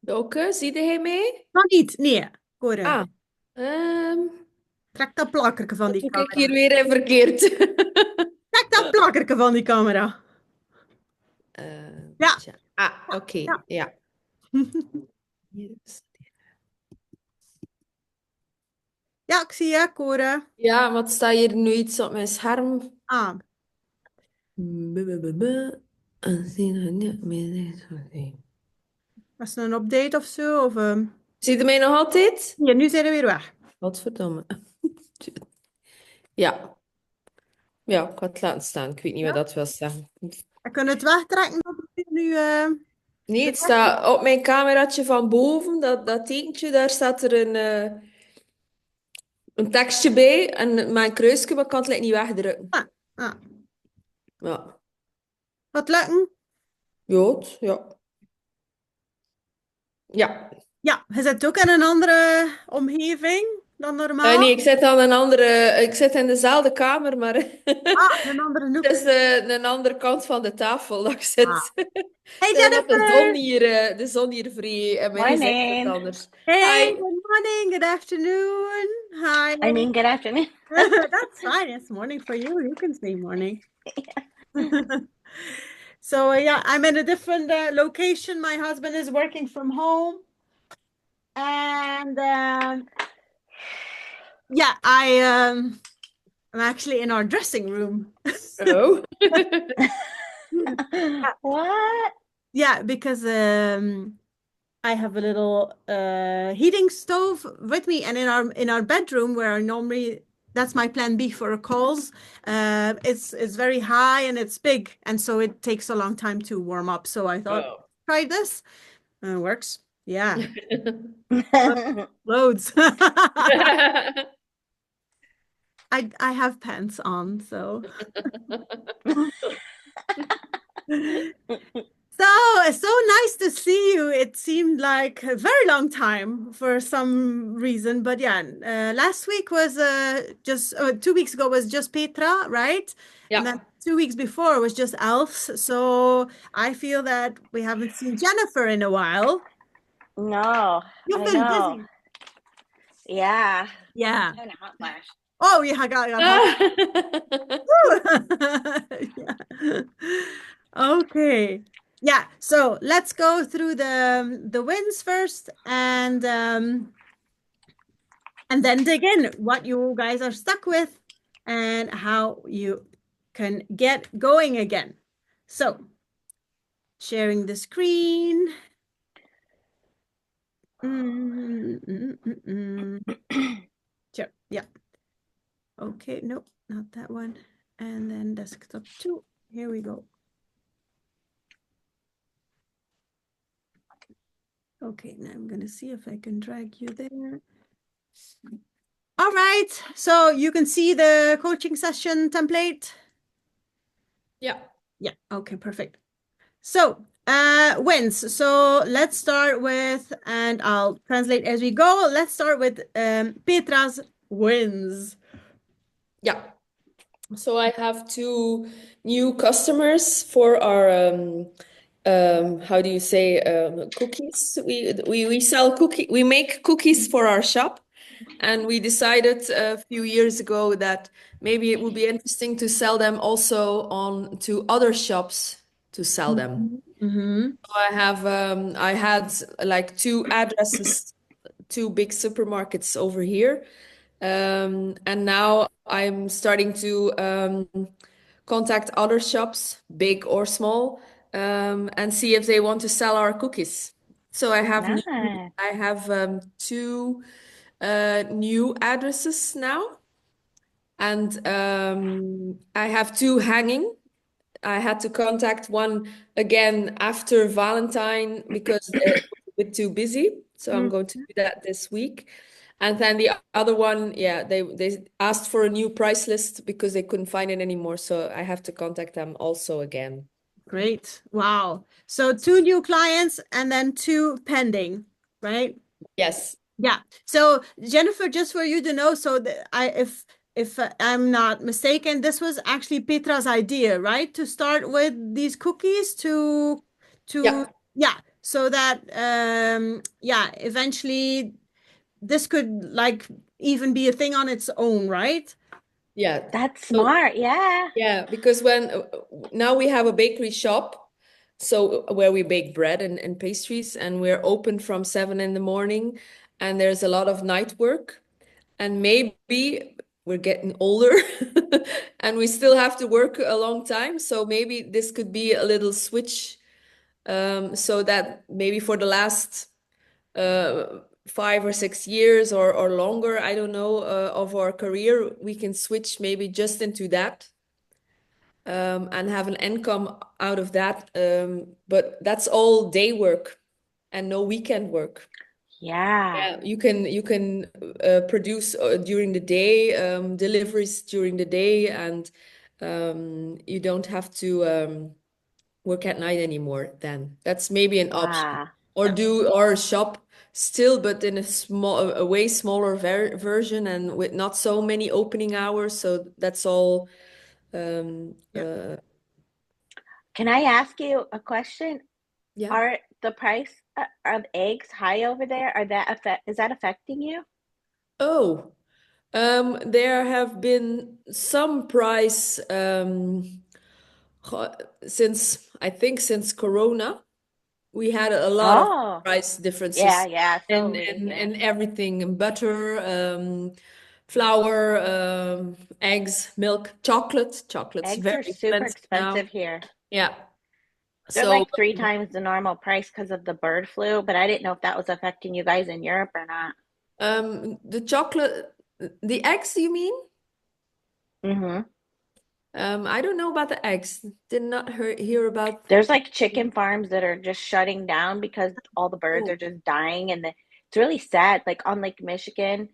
Oké, zie jij mij? Nog niet, nee. Cora, Ah, ehm, trek dat plakkerke van wat die doe ik hier camera. weer in verkeerd? Trek dat plakkerke van die camera. Ja, Tja. Ah, oké, ja. ja. Hier is- Ja, ik zie je, Cora. Ja, wat staat hier nu iets op mijn scherm? Ah, Buh. was het een update of zo? Of, Zie je mij nog altijd? ja, nu zijn we weer weg. Godverdomme. Ja, ja, ik had het laten staan. Ik weet niet wat Ja? dat wil zeggen. We kunnen het wegtrekken dat het nu Nee, het gezegd is. staat op mijn cameraatje van boven, dat tekentje, daar staat er een tekstje bij en mijn kruisje, maar ik kan het like, niet wegdrukken. Ah, ah. Ja, Wat lukken? Jood, ja. Ja. Ja, je zit ook in een andere omgeving dan Nee, normaal. ik zit aan een andere, ik zit in dezelfde kamer, maar Ah, een andere het hoek. is een andere kant van de tafel dat ik Ah. zit. Hey Dat Jennifer! de zon hier vrij en mijn gezicht is Morning. anders. Hey, Hi. good morning, good afternoon. Hi. I mean, good afternoon. That's fine. It's morning for you. You can say morning. So yeah, I'm in a different location. My husband is working from home, and yeah, I'm actually in our dressing room. Oh. What? Yeah, because I have a little heating stove with me, and in our bedroom where I normally that's my plan B for calls. It's very high and it's big, and so it takes a long time to warm up. So I thought, Oh. try this, and it works. Yeah, loads. I have pants on, so. So it's so nice to see you. It seemed like a very long time for some reason, but yeah, last week was just 2 weeks ago was just Petra, right? And then Ja. 2 weeks before was just Elves. So I feel that we haven't seen Jennifer in a while. No, You've I been know. busy. Yeah. Yeah. Having a hot flash. Oh, yeah, I got hot. Yeah. Okay. Yeah, so let's go through the wins first and then dig in what you guys are stuck with and how you can get going again. So, sharing the screen. Sure. Yeah. Okay, nope, not that one. And then desktop 2. Here we go. Okay, now I'm gonna see if I can drag you there. All right, so you can see the coaching session template. Ja. Yeah, okay, perfect. So, wins. So let's start with, and I'll translate as we go. Let's start with Petra's wins. Yeah. So I have two new customers for our how do you say cookies? We sell we make cookies for our shop, and we decided a few years ago that maybe it would be interesting to sell them also on to other shops to sell them. Mm-hmm. So I had like two addresses, two big supermarkets over here. And now I'm starting to contact other shops, big or small, and see if they want to sell our cookies. So Nice. I have two new addresses now, and I have two hanging. I had to contact one again after Valentine because it was a bit too busy. So I'm going to do that this week. And then the other one, yeah, they asked for a new price list because they couldn't find it anymore. So I have to contact them also again. Great. Wow. So two new clients and then two pending, right? Yes. Yeah. So Jennifer, just for you to know, so that if I'm not mistaken, this was actually Petra's idea, right? To start with these cookies to Yeah. yeah. so that yeah, eventually this could like even be a thing on its own, right? Yeah. That's So smart. Yeah. yeah, because when now we have a bakery shop, so where we bake bread and pastries, and we're open from 7 in the morning, and there's a lot of night work, and maybe we're getting older, and we still have to work a long time. So maybe this could be a little switch, so that maybe for the last 5 or 6 years or longer, I don't know, of our career, we can switch maybe just into that, and have an income out of that. But that's all day work and no weekend work. Yeah. Yeah, you can produce during the day, deliveries during the day, and you don't have to work at night anymore. Then that's maybe an option, Wow. or do or shop still, but in a way smaller version and with not so many opening hours. So that's all. Um, Yeah. uh, Can I ask you a question? yeah. Are the price of eggs high over there? Is that affecting you? Oh, there have been some price ho- since I think since Corona, we had a lot of Oh, price yeah, differences yeah, so in recent. everything, in butter, flour, eggs, milk, chocolate. Chocolate's Eggs very are super expensive now. expensive here. Yeah. They're So like three times the normal price because of the bird flu, but I didn't know if that was affecting you guys in Europe or not. the chocolate, the eggs, you mean? Hmm. I don't know about the eggs. Did not hear about. There's like chicken farms that are just shutting down because all the birds Oh, are just dying, and it's really sad. Like on Lake Michigan,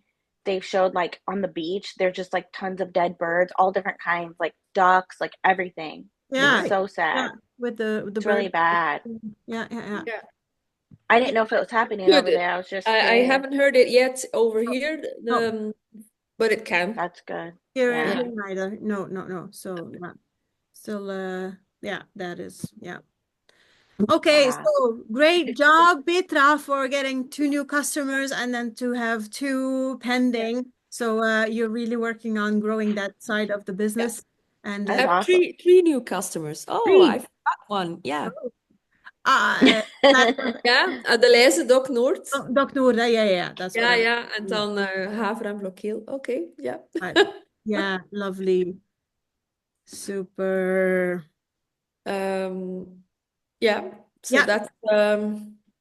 they've showed like on the beach, there's just like tons of dead birds, all different kinds, like ducks, like everything. It's Yeah. my. so Yeah. sad. With the It's really bird. bad. Yeah, yeah, yeah. Yeah. I Yeah, didn't know if it was happening over good. there. I was just I curious. haven't heard it yet over here, Oh, but it can. That's good. here Yeah. Yeah. neither. No, no, no. So yeah. Still yeah, that is yeah. Okay, Wow. so great job, Petra, for getting two new customers and then to have two Yeah. pending. So you're really working on growing that side of the Yeah. business. And I That's have awesome. three new customers. Oh, I three. forgot one. Yeah. That, Ja, de Leize Dok Noord. Doc Noor, yeah, yeah, that's what Ja, I. ja. En Yeah, dan Haver en Blokheel. Oké, ja. right. Yeah, lovely. Super. Yeah, so Yeah, that's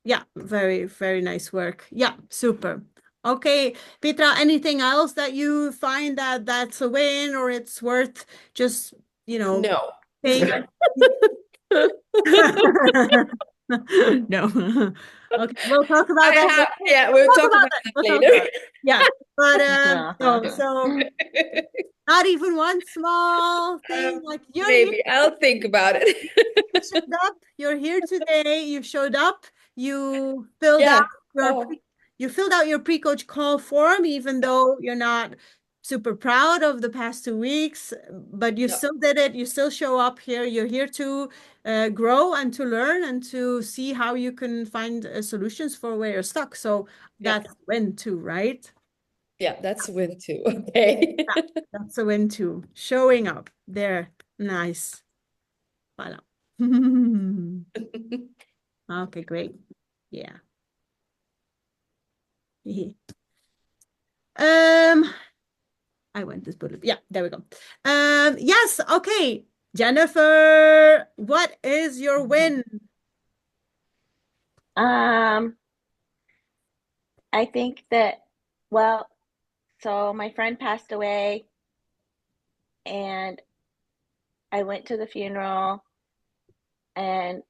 yeah, very, very nice work. Yeah, super. Okay, Petra, anything else that you find that that's a win or it's worth just, you know, no. paying attention? No. Okay, we'll talk about that later. Yeah, We'll we'll talk talk about about that. that We'll talk later. about it. Yeah. But no, so not even one small thing like you're here. Maybe I'll think about it. You showed up. You're here today. You showed up. You filled out Yeah. your Oh, pre you filled out your pre-coach call form, even though you're not super proud of the past 2 weeks, but you no. still did it. You still show up here. You're here to grow and to learn and to see how you can find solutions for where you're stuck. So Yeah. that's a win too, right? Yeah, that's a win too. Okay. Yeah, that's a win too. Showing up there. Nice. Voilà. Okay, great. Yeah. Um, I went this bullet. Yeah, there we go. Yes, okay. Jennifer, what is your win? Um, I think that, well, so my friend passed away and I went to the funeral and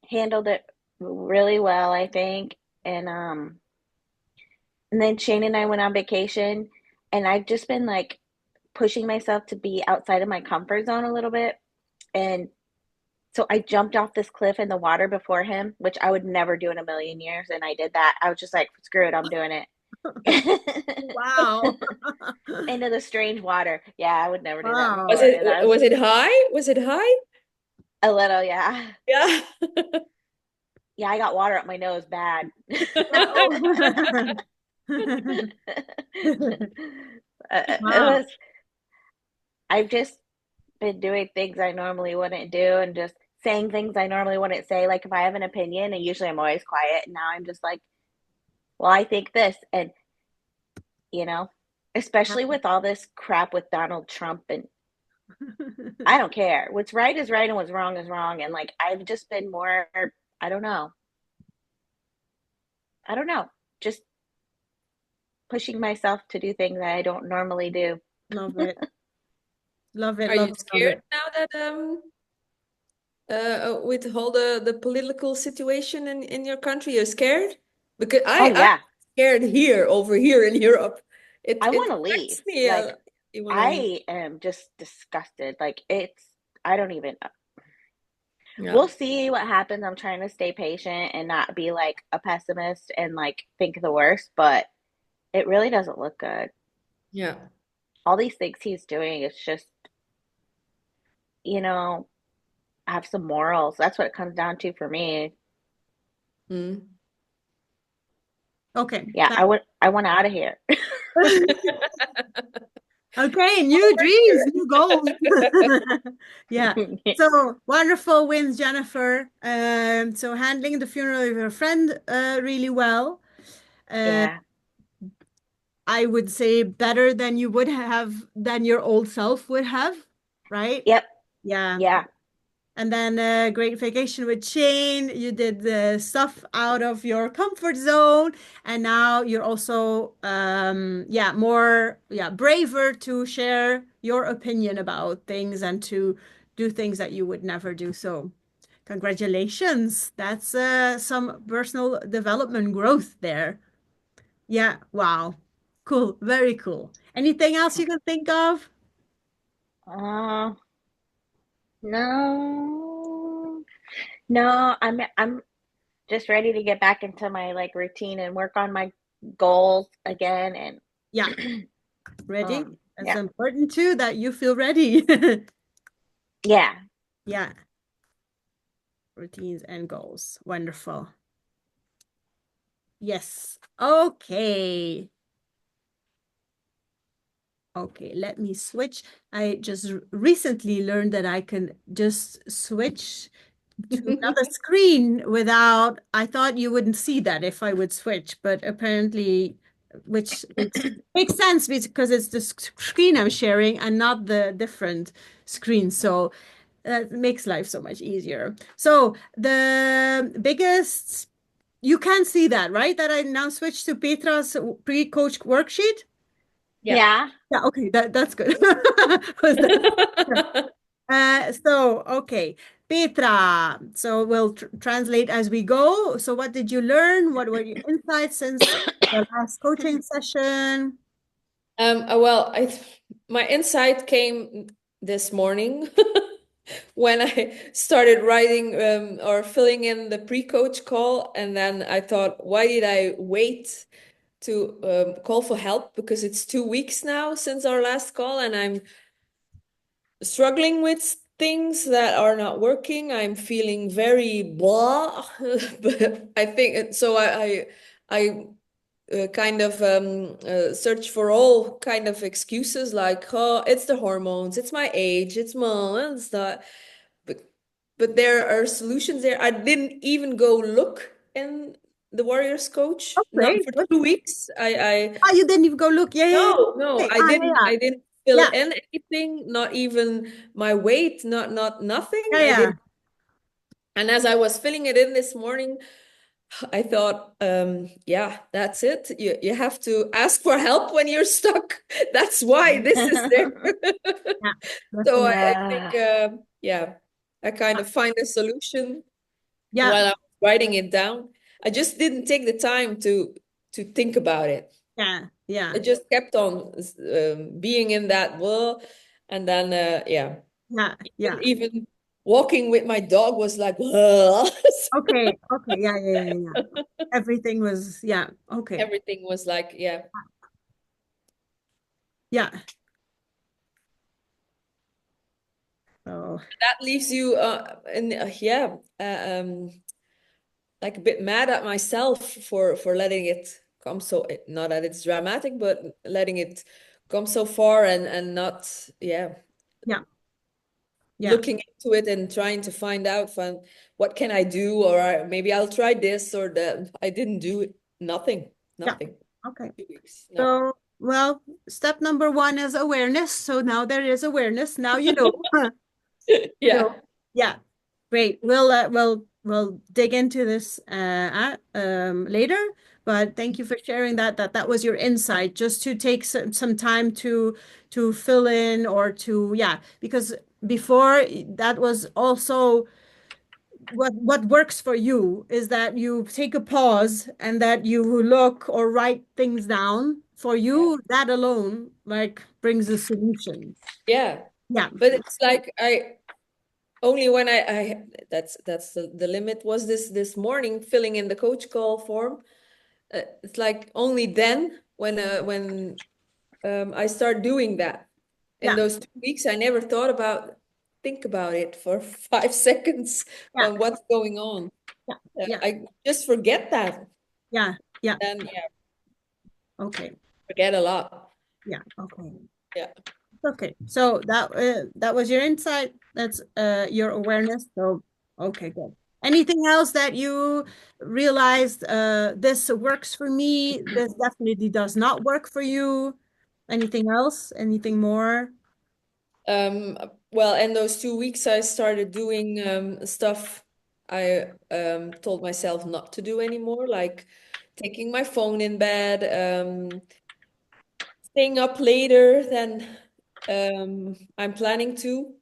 handled it really well, I think. And then Shane and I went on vacation and I've just been like pushing myself to be outside of my comfort zone a little bit. And so I jumped off this cliff in the water before him, which I would never do in a million years. And I did that. I was just like, screw it, I'm doing it. Wow. Into the strange water. Yeah, I would never do that Wow. before. And I was Was it high? Was it high? a little, yeah. Yeah. Yeah, I got water up my nose bad. Yeah. Oh. It Wow. was, I've just been doing things I normally wouldn't do and just saying things I normally wouldn't say. Like if I have an opinion, and usually I'm always quiet, and now I'm just like, well, I think this. And, you know, especially with all this crap with Donald Trump, and I don't care. What's right is right and what's wrong is wrong. And like, I've just been more, I don't know. I don't know. Just pushing myself to do things that I don't normally do. Love it. Love it. Are you Love it. Love scared it. now that with all the political situation in your country, you're scared? Because Oh I'm yeah, scared here over here in Europe. I It want to affects leave. me. Like You want to leave? I am just disgusted. Like it's I don't even Yeah. we'll see what happens. I'm trying to stay patient and not be like a pessimist and like think the worst, but it really doesn't look good. Yeah. All these things he's doing is just, you know, have some morals. That's what it comes down to for me. Mm. Okay. Yeah, I want out of here. Okay, new dreams, new goals. Yeah. So wonderful wins, Jennifer. So handling the funeral of your friend really well. Uh, Yeah. I would say better than you would have than your old self would have, right? Yep. Yeah. Yeah. And then great vacation with Shane. You did the stuff out of your comfort zone, and now you're also yeah, more yeah, braver to share your opinion about things and to do things that you would never do. So, congratulations. That's some personal development growth there. Yeah, wow. Cool, very cool. Anything else you can think of? Uh, no. No, I'm just ready to get back into my like routine and work on my goals again Yeah, and ready. It's yeah. important too that you feel ready. Yeah. Yeah, routines and goals. Wonderful. Yes. Okay. Okay, let me switch. I just recently learned that I can just switch to another screen without, I thought you wouldn't see that if I would switch, but apparently, which makes sense because it's the screen I'm sharing and not the different screen. So that makes life so much easier. So the biggest, you can see that, right? That I now switched to Petra's pre-coach worksheet. Yeah. Yeah. Yeah, okay, that's good. Was so okay, Petra. So we'll translate as we go. So what did you learn? What were your insights since the last coaching session? Well, my insight came this morning when I started writing or filling in the pre-coach call, and then I thought, why did I wait to call for help? Because it's 2 weeks now since our last call, and I'm struggling with things that are not working. I'm feeling very blah, but I think so. I kind of search for all kind of excuses like, oh, it's the hormones, it's my age, it's mom, and stuff. But there are solutions there. I didn't even go look in the Warriors coach, not Okay. for 2 weeks. I Oh, you didn't even go look. Yeah, yeah, yeah. no, Okay. Ah, yeah, I didn't fill yeah, in anything, not even my weight, not nothing. yeah, I yeah, did. And as I was filling it in this morning, I thought, yeah, that's it. You have to ask for help when you're stuck. That's why this is there. Yeah. yeah. So Definitely. I think, Uh, yeah, I kind of find a solution Yeah, while I was writing it down. I just didn't take the time to think about it. yeah, yeah, I just kept on being in that world, and then yeah, yeah, yeah. even walking with my dog was like, "Ugh." Okay, okay, yeah, yeah, yeah, yeah. Everything was, yeah, okay, Everything was like, yeah. yeah. So, That leaves you, yeah, like a bit mad at myself for letting it come so, not that it's dramatic, but letting it come so far and not, yeah, Yeah. Yeah. looking into it and trying to find out what can I do, or maybe I'll try this or that. I didn't do it. Nothing. Yeah. Nothing. Okay. 2 weeks. No. So, well, step number one is awareness. So now there is awareness. Now you know. Yeah. So, yeah, great. We'll dig into this later. But thank you for sharing that was your insight, just to take some time to fill in or to, yeah, because before that was also what works for you is that you take a pause and that you look or write things down. For Yeah. you, that alone like brings a solution. Yeah. Yeah. But it's like I only when I that's the limit was this morning filling in the coach call form. It's like only then when I start doing that. In Yeah. those 2 weeks, I never think about it for 5 seconds Yeah. on what's going on. Yeah. Yeah. I just forget that. Yeah. Yeah. And yeah, Okay. forget a lot. Yeah. Okay. Yeah. Okay. So that was your insight. That's your awareness. So okay, good. Anything else that you realized this works for me, this definitely does not work for you? Anything else? Anything more? Um, well, in those 2 weeks, I started doing stuff I told myself not to do anymore, like taking my phone in bed, staying up later than I'm planning to.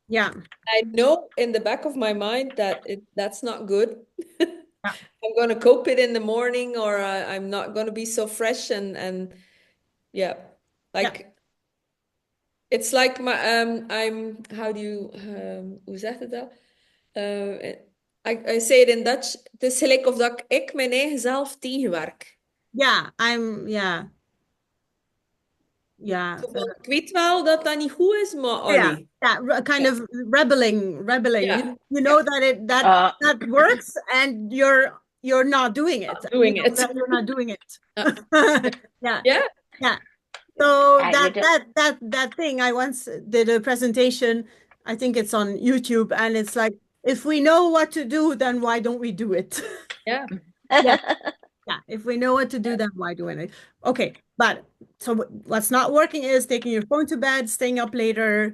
Yeah. I know in the back of my mind that that's not good. Yeah. I'm going to cope it in the morning, or I'm not going to be so fresh and yeah, Yeah. like it's like I'm how do you hoe zeg je dat? I say it in Dutch. Het is gelijk of dat ik mijn eigen zelf tegenwerk. Yeah. Yeah. Yeah. Zo van, ik weet wel dat dat niet goed is, maar Yeah, allee. yeah, kind Ja, of rebelling. ja, You ja. know that Uh, that works, and you're not doing it. Not You doing know it. that you're not doing it. Ja, Yeah, ja, yeah. So you just that thing, I once did a presentation. I think it's on YouTube, and it's like, if we know what to do, then why don't we do it? ja. Yeah, yeah. If we know what to do, then why doing it? Okay, but so what's not working is taking your phone to bed, staying up later.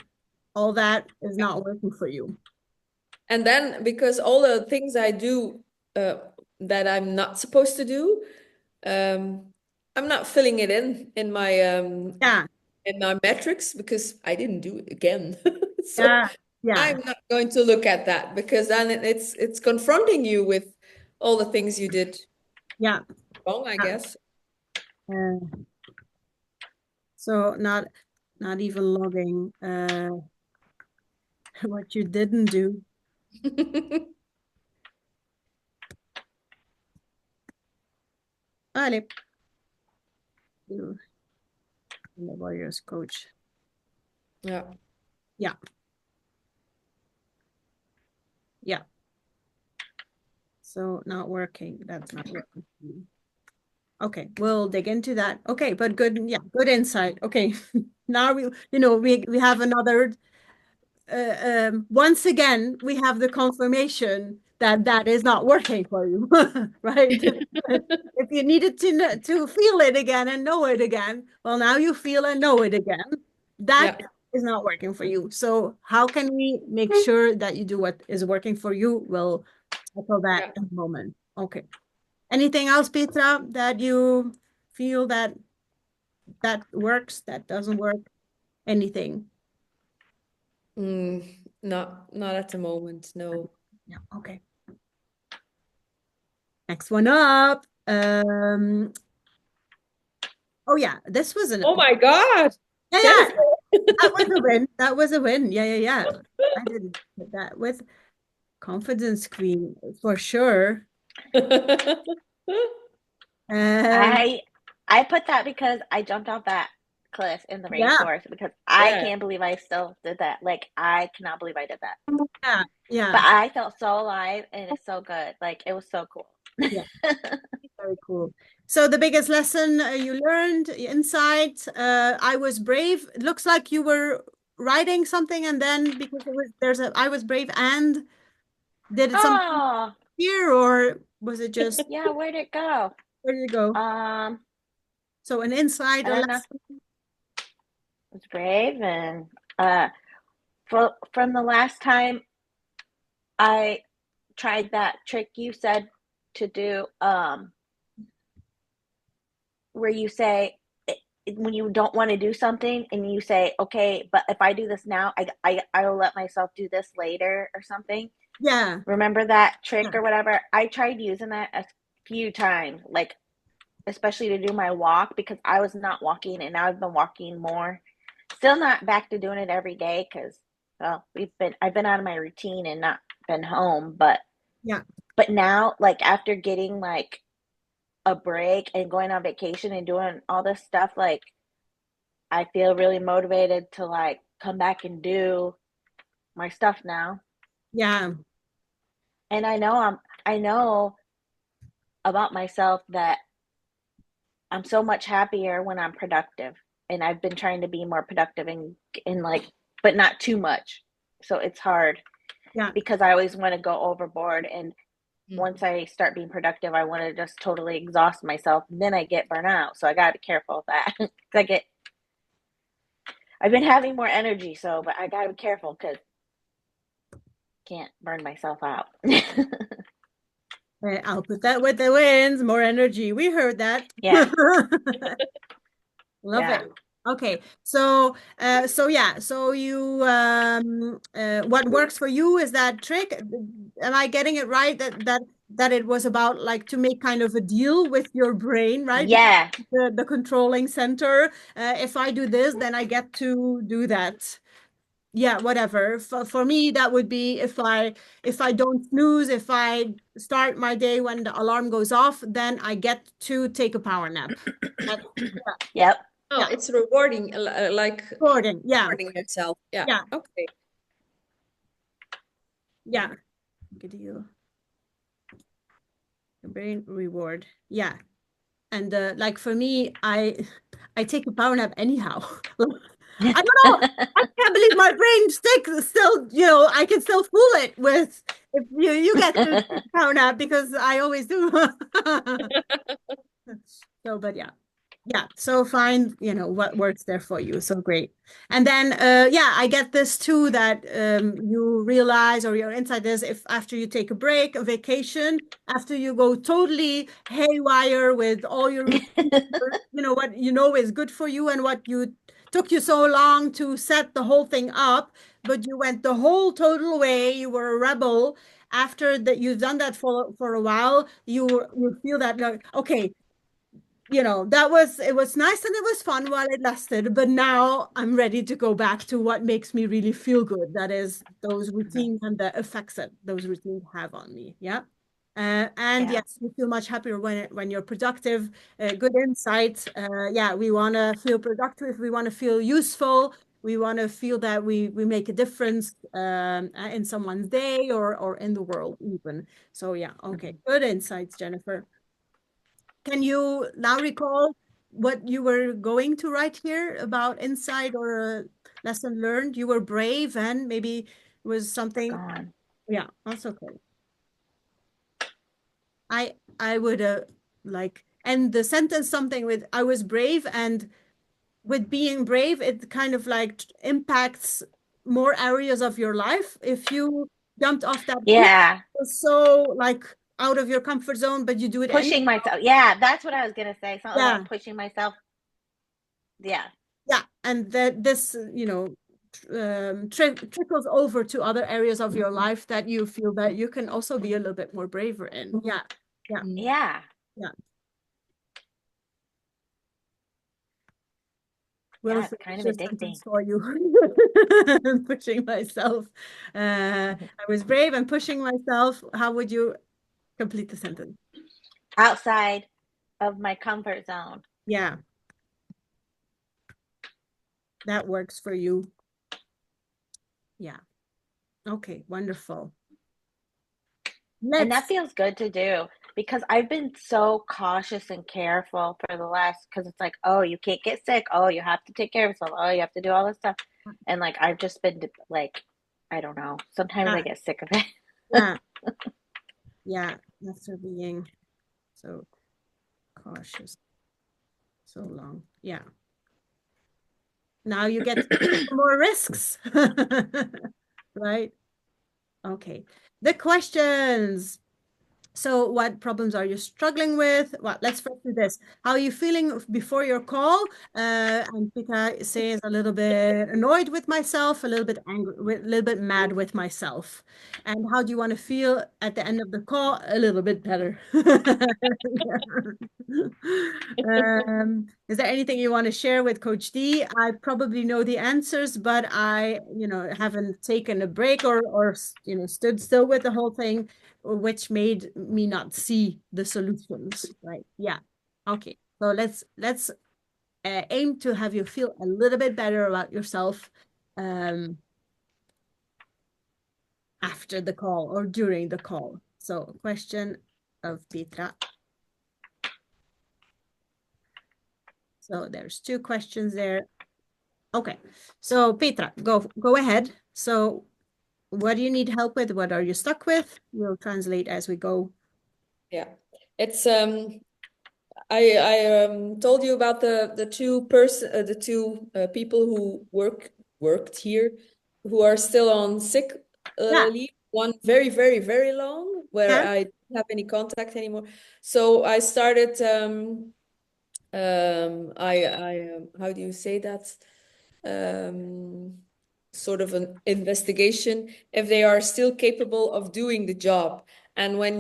All that is not working for you. And then because all the things I do that I'm not supposed to do, I'm not filling it Yeah, in my metrics because I didn't do it again. So yeah, yeah, I'm not going to look at that because then it's confronting you with all the things you did yeah. wrong, I Yeah. guess. So not even logging what you didn't do. Allez. You the Warriors coach. Yeah. Yeah. Yeah. So not working. That's not working. Okay, we'll dig into that. Okay, but good, yeah, good insight. Okay, now we have another. Once again, we have the confirmation that that is not working for you, right? If you needed to feel it again and know it again, well, now you feel and know it again. That Yeah. is not working for you. So how can we make sure that you do what is working for you? We'll tackle that Yeah. in a moment. Okay. Anything else, Petra, that you feel that works, that doesn't work? Anything? Not at the moment, no. Yeah, okay. Next one up. Oh yeah, this was Oh my God. yeah, yeah, Jennifer. that was a win. That was a win. Yeah, yeah, yeah. I did that with confidence queen for sure. Um, I put that because I jumped off that cliff in the yeah, rainforest because I Yeah. can't believe I still did that. Like I cannot believe I did that. yeah. Yeah. But I felt so alive and it's so good. Like it was so cool. Yeah. Very cool. So the biggest lesson you learned inside, I was brave. It looks like you were writing something, and then because I was brave, and did it something Oh, here, or was it just yeah, where'd it go? where did it go? Um, So an insight, I a don't know. lesson. It's brave and from the last time I tried that trick you said to do, where you say when you don't want to do something and you say, okay, but if I do this now, I will let myself do this later or something. Yeah, Remember that trick yeah, or whatever? I tried using that a few times, like especially to do my walk because I was not walking and now I've been walking more. Still not back to doing it every day because well, I've been out of my routine and not been home, yeah, but now like after getting like a break and going on vacation and doing all this stuff, like I feel really motivated to like come back and do my stuff now. yeah, And I know about myself that I'm so much happier when I'm productive. And I've been trying to be more productive and like but not too much. So it's hard yeah. because I always want to go overboard and once I start being productive, I want to just totally exhaust myself. And then I get burnout. So I got to be careful of that. I've been having more energy, so, but I got to be careful because I can't burn myself out. I'll put that with the winds, more energy. We heard that. Yeah. Love it. Yeah. Okay, so yeah, so you what works for you is that trick. Am I getting it right that it was about like to make kind of a deal with your brain, right? Because Yeah. the controlling center, if I do this, then I get to do that. Yeah, whatever. For me, that would be if I don't snooze, if I start my day when the alarm goes off, then I get to take a power nap. That's, Yep. Oh, yeah, it's rewarding, like Gordon. Yeah, rewarding yourself. Yeah. yeah, Okay. yeah. Good deal. Brain reward. Yeah. And like for me, I take a power nap anyhow. I don't know. I can't believe my brain still, I can still fool it with if you get to take a power nap because I always do. So, but yeah. Yeah, so find, what works there for you. So great. And then yeah, I get this too that you realize or your insight is if after you take a break, a vacation, after you go totally haywire with all your routines, what you know is good for you and what you took you so long to set the whole thing up, but you went the whole total way, you were a rebel. After that you've done that for a while, you feel that like, okay, it was nice and it was fun while it lasted, but now I'm ready to go back to what makes me really feel good. That is those routines and the effects that those routines have on me. Yeah. And Yeah. yes, you feel much happier when you're productive, good insights. Yeah, we want to feel productive. We want to feel useful. We want to feel that we make a difference in someone's day or in the world even. So yeah, okay, good insights, Jennifer. Can you now recall what you were going to write here about insight or a lesson learned? You were brave and maybe was It's something. gone. Yeah, that's okay. I would like end the sentence something with I was brave, and with being brave, it kind of like impacts more areas of your life. If you jumped off that cliff, Yeah. it was so like out of your comfort zone, but you do it anyway. Pushing myself. Yeah, that's what I was gonna say. Something Yeah. about pushing myself. Yeah. Yeah, and that this, trickles over to other areas of your life that you feel that you can also be a little bit more braver in. Yeah, yeah, Yeah. yeah. We'll Yeah, it's finish kind of this addicting. sentence for you. I'm pushing myself. I was brave and pushing myself. How would you complete the sentence? Outside of my comfort zone. Yeah, that works for you. Yeah. Okay, wonderful. And that Let's, feels good to do because I've been so cautious and careful for the last, because it's like, oh, you can't get sick. Oh, you have to take care of yourself. Oh, you have to do all this stuff. And like, I've just been like, I don't know. Sometimes I yeah, get sick of it. yeah, yeah. After being so cautious so long. Yeah. Now you get to take more risks. Right? Okay. The questions. So, what problems are you struggling with? Well, let's first do this. How are you feeling before your call? And Petra says a little bit annoyed with myself, a little bit angry, a little bit mad with myself. And how do you want to feel at the end of the call? A little bit better. Is there anything you want to share with Coach D? I probably know the answers, but haven't taken a break or stood still with the whole thing, which made me not see the solutions, right? Yeah. Okay. So let's aim to have you feel a little bit better about yourself um, after the call or during the call. So question of Petra. So there's two questions there. Okay. So Petra, go ahead. So what do you need help with? What are you stuck with? We'll translate as we go. Yeah. It's I told you about the two people who worked here who are still on sick Yeah. leave. One very, very, very long, where Yeah. I don't have any contact anymore. So I started how do you say that? Um, Sort of an investigation if they are still capable of doing the job. And when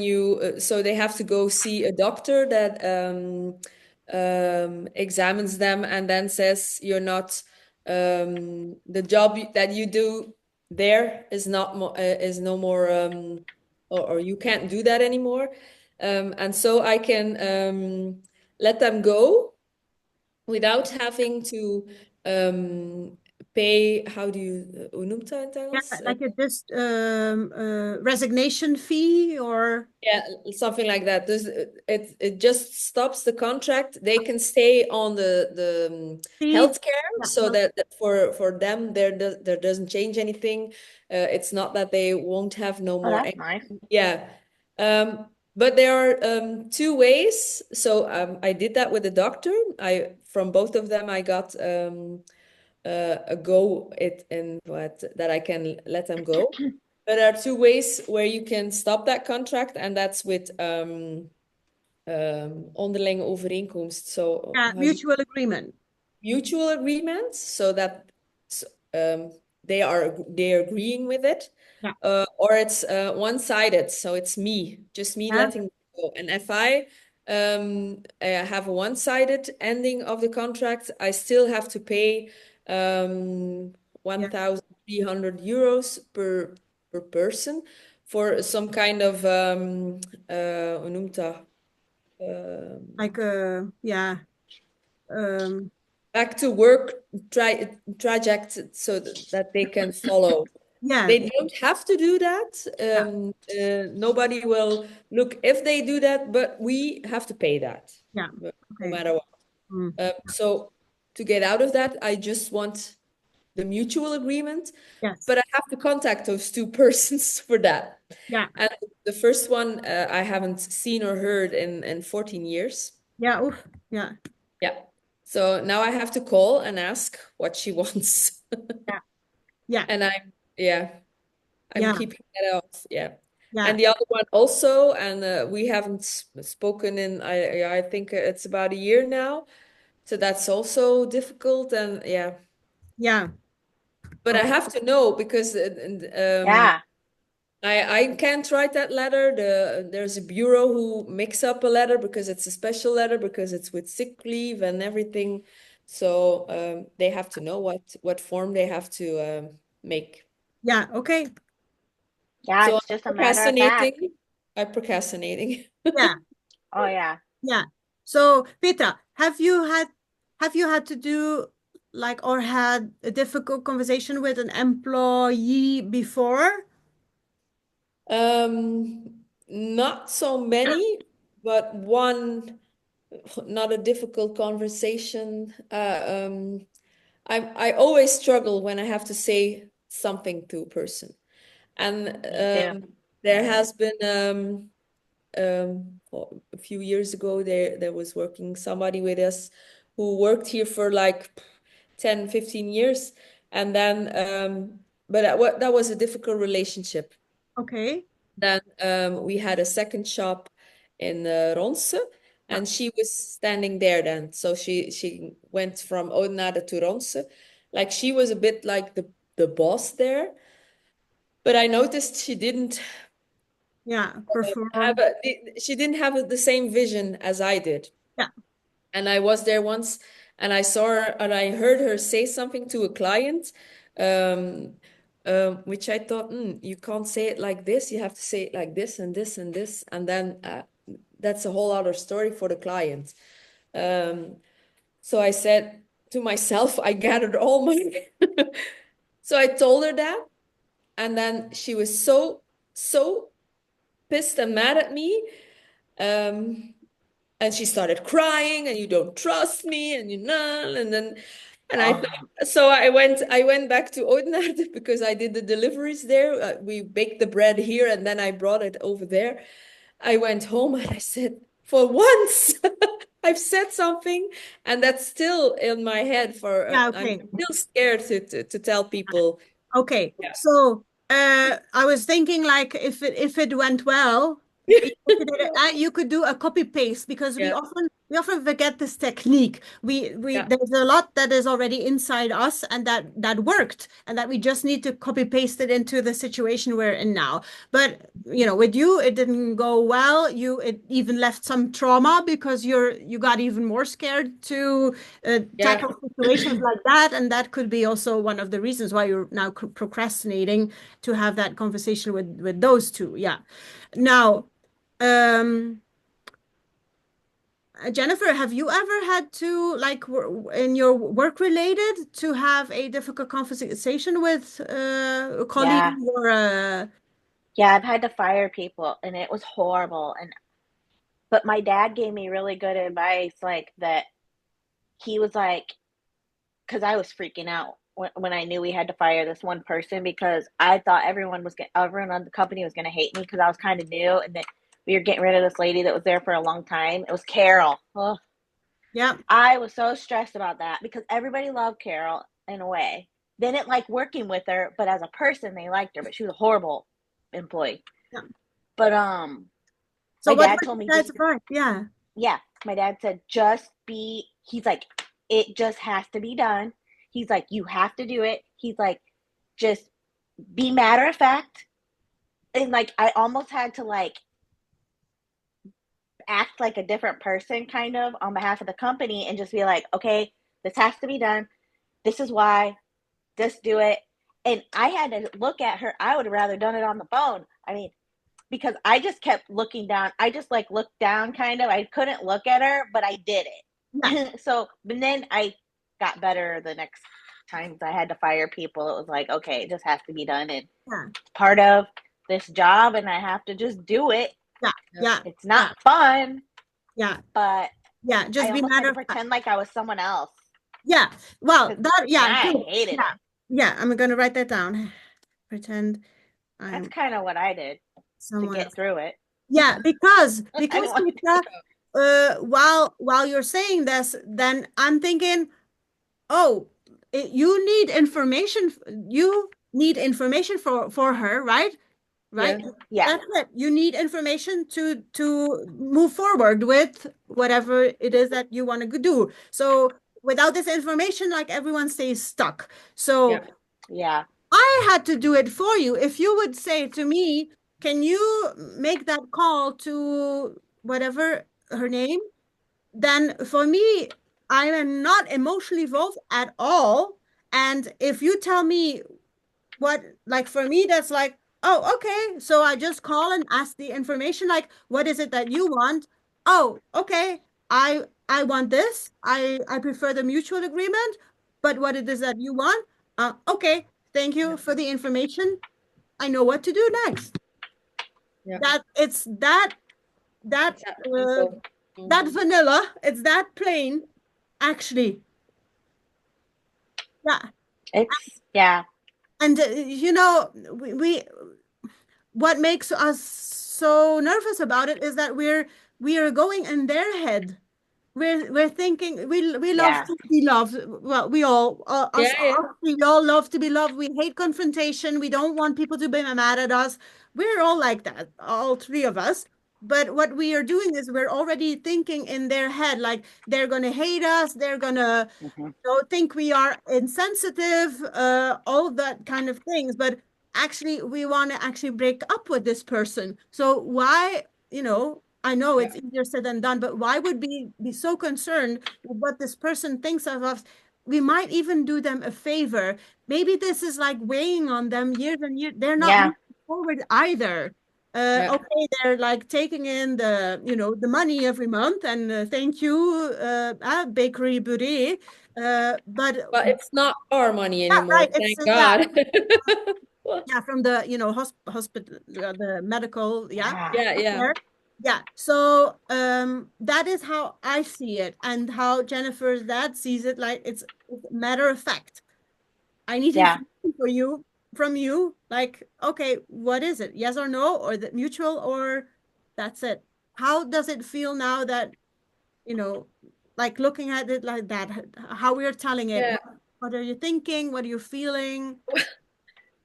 so they have to go see a doctor that examines them and then says you're not, the job that you do there is not is no more, or you can't do that anymore. And so I can let them go without having to pay. How do you, hoe noemt dat in het Yeah, Engels? like a just resignation fee or Yeah, something like that. It just stops the contract. They can stay on the fee. healthcare, Yeah, so that for them there doesn't change anything. It's not that they won't have no Oh, more. that's nice. Yeah. But there are two ways. So I did that with the doctor. I From both of them I got a go it and what that I can let them go. But there are two ways where you can stop that contract, and that's with onderlinge overeenkomst. So yeah, how do you mutual agreement. mutual agreements, so that um, they're agreeing with it, Yeah, or it's one-sided, so it's just me yeah, letting go. And if I have a one-sided ending of the contract, I still have to pay um, yeah. 1,300 euros per person for some kind of hoe noemt dat? Like yeah, um, Back to work traject, so that they can follow. yeah, They don't have to do that. yeah, Nobody will look if they do that, but we have to pay that, yeah. no Okay. matter what. Mm. So to get out of that, I just want the mutual agreement, Yes. but I have to contact those two persons for that. Yeah. And the first one I haven't seen or heard in 14 years. Yeah. Oof. Yeah. Yeah. So now I have to call and ask what she wants. Yeah. Yeah. And yeah, I'm Yeah. keeping that off. Yeah. Yeah. And the other one also, and we haven't spoken in, I think it's about a year now. So that's also difficult. And yeah, Yeah. but I Okay. have to know because Yeah. I can't write that letter. There's a bureau who makes up a letter because it's a special letter because it's with sick leave and everything. So they have to know what form they have to make. Yeah. Okay. Yeah, So I'm it's just a matter of fact. procrastinating. I'm procrastinating. Yeah. Oh, yeah. Yeah. So, Petra, have you had to do like or had a difficult conversation with an employee before? Um, not so many, but one, not a difficult conversation. I always struggle when I have to say something to a person. And Me too. there has been a few years ago there was working somebody with us who worked here for like 10, 15 years. And then but that was a difficult relationship. Okay. Then we had a second shop in Ronse, Yeah. and she was standing there then. So she went from Oudenaarde to Ronse. Like she was a bit like the boss there, but I noticed Yeah. Perform. she didn't have the same vision as I did. Yeah. And I was there once and I saw her and I heard her say something to a client, um, which I thought, you can't say it like this. You have to say it like this and this and this. And then that's a whole other story for the client. Um, so I said to myself, I gathered all my. So I told her that. And then she was so pissed and mad at me. Um, and she started crying and you don't trust me and you know and then and I Oh, thought so I went back to Oudenaarde because I did the deliveries there. We baked the bread here and then I brought it over there. I went home and I said, for once I've said something, and that's still in my head for Yeah. I'm Okay. still scared to tell people. Okay. Yeah. So I was thinking like if it went well, you could do a copy paste because we Yeah. often forget this technique. We Yeah. there's a lot that is already inside us and that worked and that we just need to copy paste it into the situation we're in now. But with you, it didn't go well. It even left some trauma because you got even more scared to Yeah. tackle situations like that, and that could be also one of the reasons why you're now procrastinating to have that conversation with those two. Yeah. Now, um, Jennifer, have you ever had to like in your work related to have a difficult conversation with a colleague yeah. or Yeah, I've had to fire people and it was horrible. And but my dad gave me really good advice, like that he was like, because I was freaking out when I knew we had to fire this one person because I thought everyone on the company was gonna hate me because I was kind of new and that we were getting rid of this lady that was there for a long time. It was Carol. Ugh. yeah, I was so stressed about that because everybody loved Carol in a way. They didn't like working with her, but as a person, they liked her. But she was a horrible employee. yeah. But So my what dad was told the me guy's just advice? Yeah, yeah. My dad said just be. He's like it just has to be done. He's like you have to do it. He's like just be matter of fact. And like I almost had to like act like a different person kind of on behalf of the company and just be like, okay, this has to be done. This is why. Just do it. And I had to look at her. I would have rather done it on the phone. I mean, because I just kept looking down. I just like looked down kind of. I couldn't look at her, but I did yeah, it. So, but then I got better the next times I had to fire people. It was like, okay, it just has to be done. And yeah, part of this job, and I have to just do it. yeah, Yeah. yeah, It's yeah, not fun, yeah, but yeah. I Just be almost had matter to of fact. pretend like I was someone else. Yeah. Well, 'Cause, that and yeah, I good. hated Yeah, it. yeah. I'm gonna write that down. Pretend That's I'm kind of what I did to someone get else. through it. Yeah, because I didn't want to Petra, while you're saying this, then I'm thinking, oh, you need information. You need information for her, right? Right? Yeah. Yeah. That's it. You need information to move forward with whatever it is that you want to do. So without this information, like everyone stays stuck. So Yeah. Yeah. I had to do it for you. If you would say to me, can you make that call to whatever her name? Then for me, I am not emotionally involved at all. And if you tell me what, like for me, that's like, oh, okay. So I just call and ask the information, like, what is it that you want? Oh, okay. I want this. I prefer the mutual agreement, but what it is that you want? Okay. Thank Yeah. you for the information. I know what to do next. Yeah. that it's that It's that uh, simple. that Mhm. vanilla, it's that plain, actually. Yeah. It's yeah, And we what makes us so nervous about it is that we are going in their head. We're thinking we love yeah, to be loved. Well, we all Yeah, us yeah, we all love to be loved. We hate confrontation. We don't want people to be mad at us. We're all like that, all three of us. But what we are doing is we're already thinking in their head, like they're gonna hate us. They're gonna hmm, think we are insensitive, all of that kind of things. But actually, we want to actually break up with this person. So why, I know yeah, it's easier said than done, but why would we be so concerned with what this person thinks of us? We might even do them a favor. Maybe this is like weighing on them years and years. They're not yeah, moving forward either. yeah. Okay, they're like taking in the money every month, and thank you, Bakery Bouret. But But it's not our money yeah, anymore, right. It's thank God. yeah, from the hospital, the medical, yeah, yeah, Yeah, yeah, there. Yeah. So that is how I see it, and how Jennifer's dad sees it. Like it's matter of fact. I need yeah, information from you. Like, okay, what is it? Yes or no, or the mutual, or that's it. How does it feel now that you know, like looking at it like that, how we're telling it? yeah. What are you thinking? What are you feeling?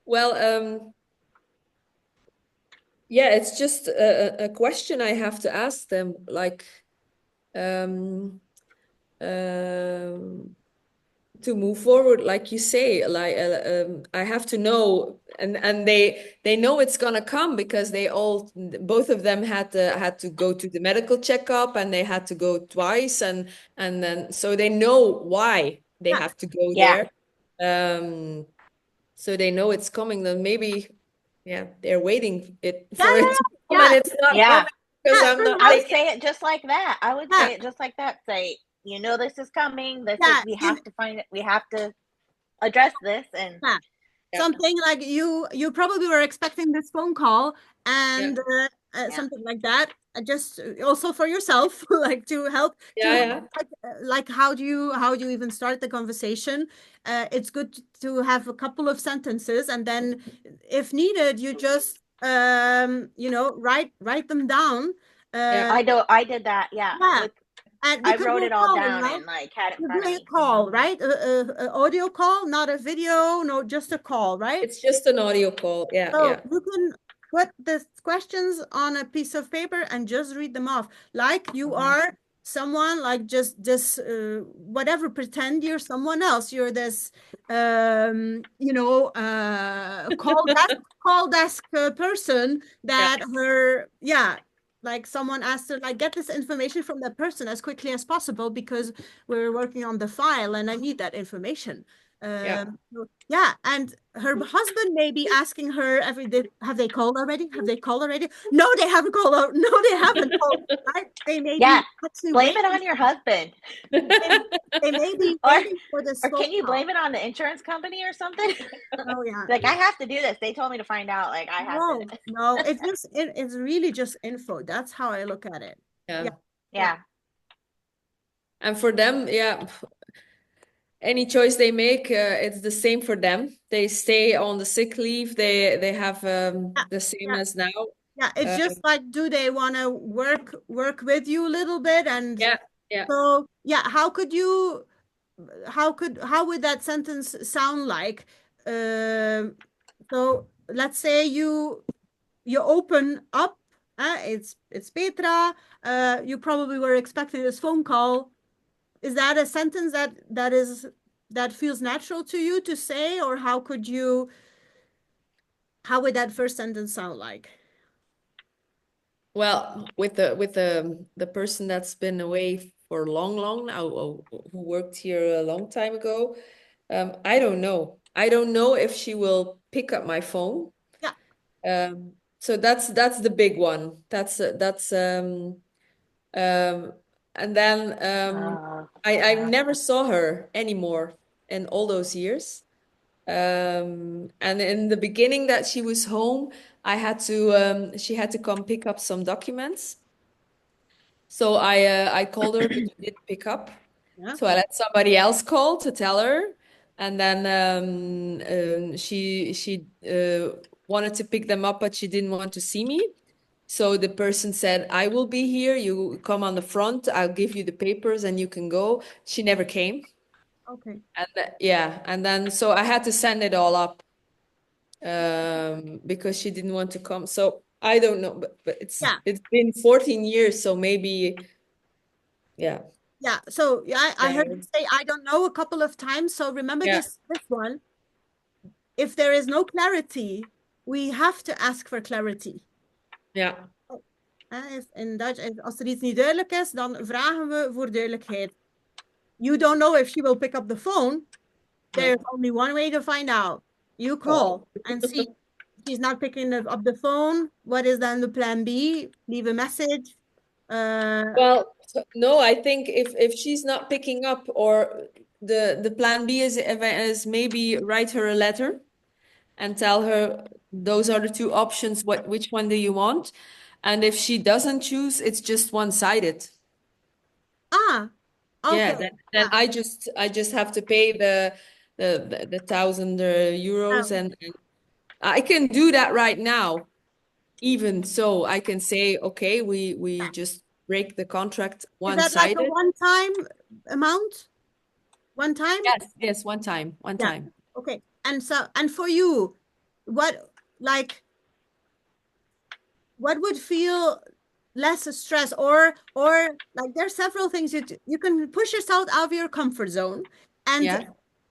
Well, yeah, it's just a question I have to ask them, like, um, um, to move forward, like you say, like I have to know, and they know it's gonna come because they all both of them had to go to the medical checkup, and they had to go twice, and then so they know why they Yeah, have to go yeah, there. Um, so they know it's coming. Then maybe, yeah, they're waiting it yeah, for it to come, and yeah, it's not yeah. coming because yeah. I'm not I would taking. say it just like that. I would Yeah, say it just like that. Say, this is coming. This is yeah, we have to find it. We have to address this. And yeah. Yeah, Something like you probably were expecting this phone call, yeah, and yeah, something like that. Just also for yourself, like to yeah, help, yeah, like how do you even start the conversation? It's good to have a couple of sentences, and then if needed, you just write them down. yeah, Uh, I know. I did that. Yeah, yeah, with and I because wrote we're it all calling, down right? and like had it in We're front of doing a me. call, right? A audio call, not a video, no, just a call, right? it's just an audio call. Yeah, So yeah, you can put the questions on a piece of paper and just read them off, like you mhm, are someone, like just whatever. Pretend you're someone else. You're this, call desk person yeah, that her, yeah. Like someone asked her, like, get this information from that person as quickly as possible because we're working on the file and I need that information. yeah. So, yeah, and her husband may be asking her every day, have they called already? Have they called already? No, they haven't called out. No, they haven't called. Right? They may Yeah, be actually blame it waiting. on your husband, They, they may be or waiting for this or phone can you call. blame it on the insurance company or something? Oh yeah. Like I have to do this. They told me to find out. Like I have to. No, no, it's really just info. That's how I look at it. Yeah, Yeah. yeah, Yeah, And for them, yeah, any choice they make, it's the same for them. They stay on the sick leave. They have yeah, the same yeah. as now. Yeah, it's Uh, just like, do they want to work with you a little bit? And yeah, yeah. so, yeah, how would that sentence sound like? Um, so let's say you open up, it's Petra. You probably were expecting this phone call. Is that a sentence that feels natural to you to say, or how would that first sentence sound like? Well, with the person that's been away for long, long now, who worked here a long time ago, I don't know. I don't know if she will pick up my phone. Yeah, So that's the big one. Um, and then uh, I yeah, never saw her anymore in all those years. And in the beginning that she was home, she had to come pick up some documents. So I called her, but she didn't pick up. Yeah. So I let somebody else call to tell her, and then she wanted to pick them up, but she didn't want to see me. So the person said, "I will be here. You come on the front. I'll give you the papers, and you can go." She never came, Okay. and yeah, and then so I had to send it all up because she didn't want to come. So I don't know, but Yeah. it's been 14 years, so maybe yeah, Yeah. So yeah, I yeah, heard you say I don't know a couple of times. So remember yeah, this one. If there is no clarity, we have to ask for clarity. yeah, Oh, in Dutch, als er iets niet duidelijk is, dan vragen we voor duidelijkheid. You don't know if she will pick up the phone. There's no. only one way to find out. You Oh. call and see. She's not picking up the phone. What is then the plan B? Leave a message. Well, no, I think if she's not picking up, or the plan B is maybe write her a letter and tell her those are the two options. Which one do you want? And if she doesn't choose, it's just one-sided. ah, Yeah, okay. then Yeah. I just have to pay the 1,000 euros, Um, and I can do that right now. Even so, I can say, okay, we just break the contract is that like a one-sided. one-time amount? One time? Yes, yes, one Yeah. time. Okay. And so, and for you, what, like, what would feel less stress, or like there's several things you can push yourself out of your comfort zone and Yeah,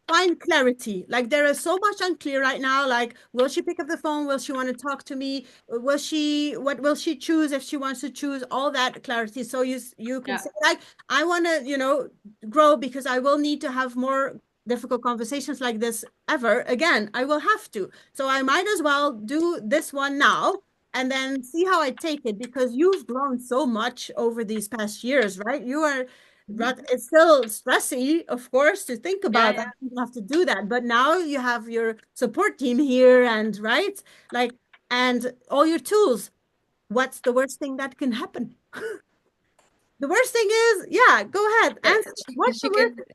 find clarity. Like there is so much unclear right now. Like, will she pick up the phone? Will she want to talk to me? Will she, what will she choose if she wants to choose? All that clarity. So you can yeah, say like, I want to, grow because I will need to have more difficult conversations like this ever again. I will have to. So I might as well do this one now and then see how I take it, because you've grown so much over these past years, right? You are, mhm. but it's still stressy, of course, to think Yeah, about that. yeah, You have to do that. But now you have your support team here and right, like, and all your tools. What's the worst thing that can happen? The worst thing is, yeah, go ahead. yeah. Answer. What's She the worst? can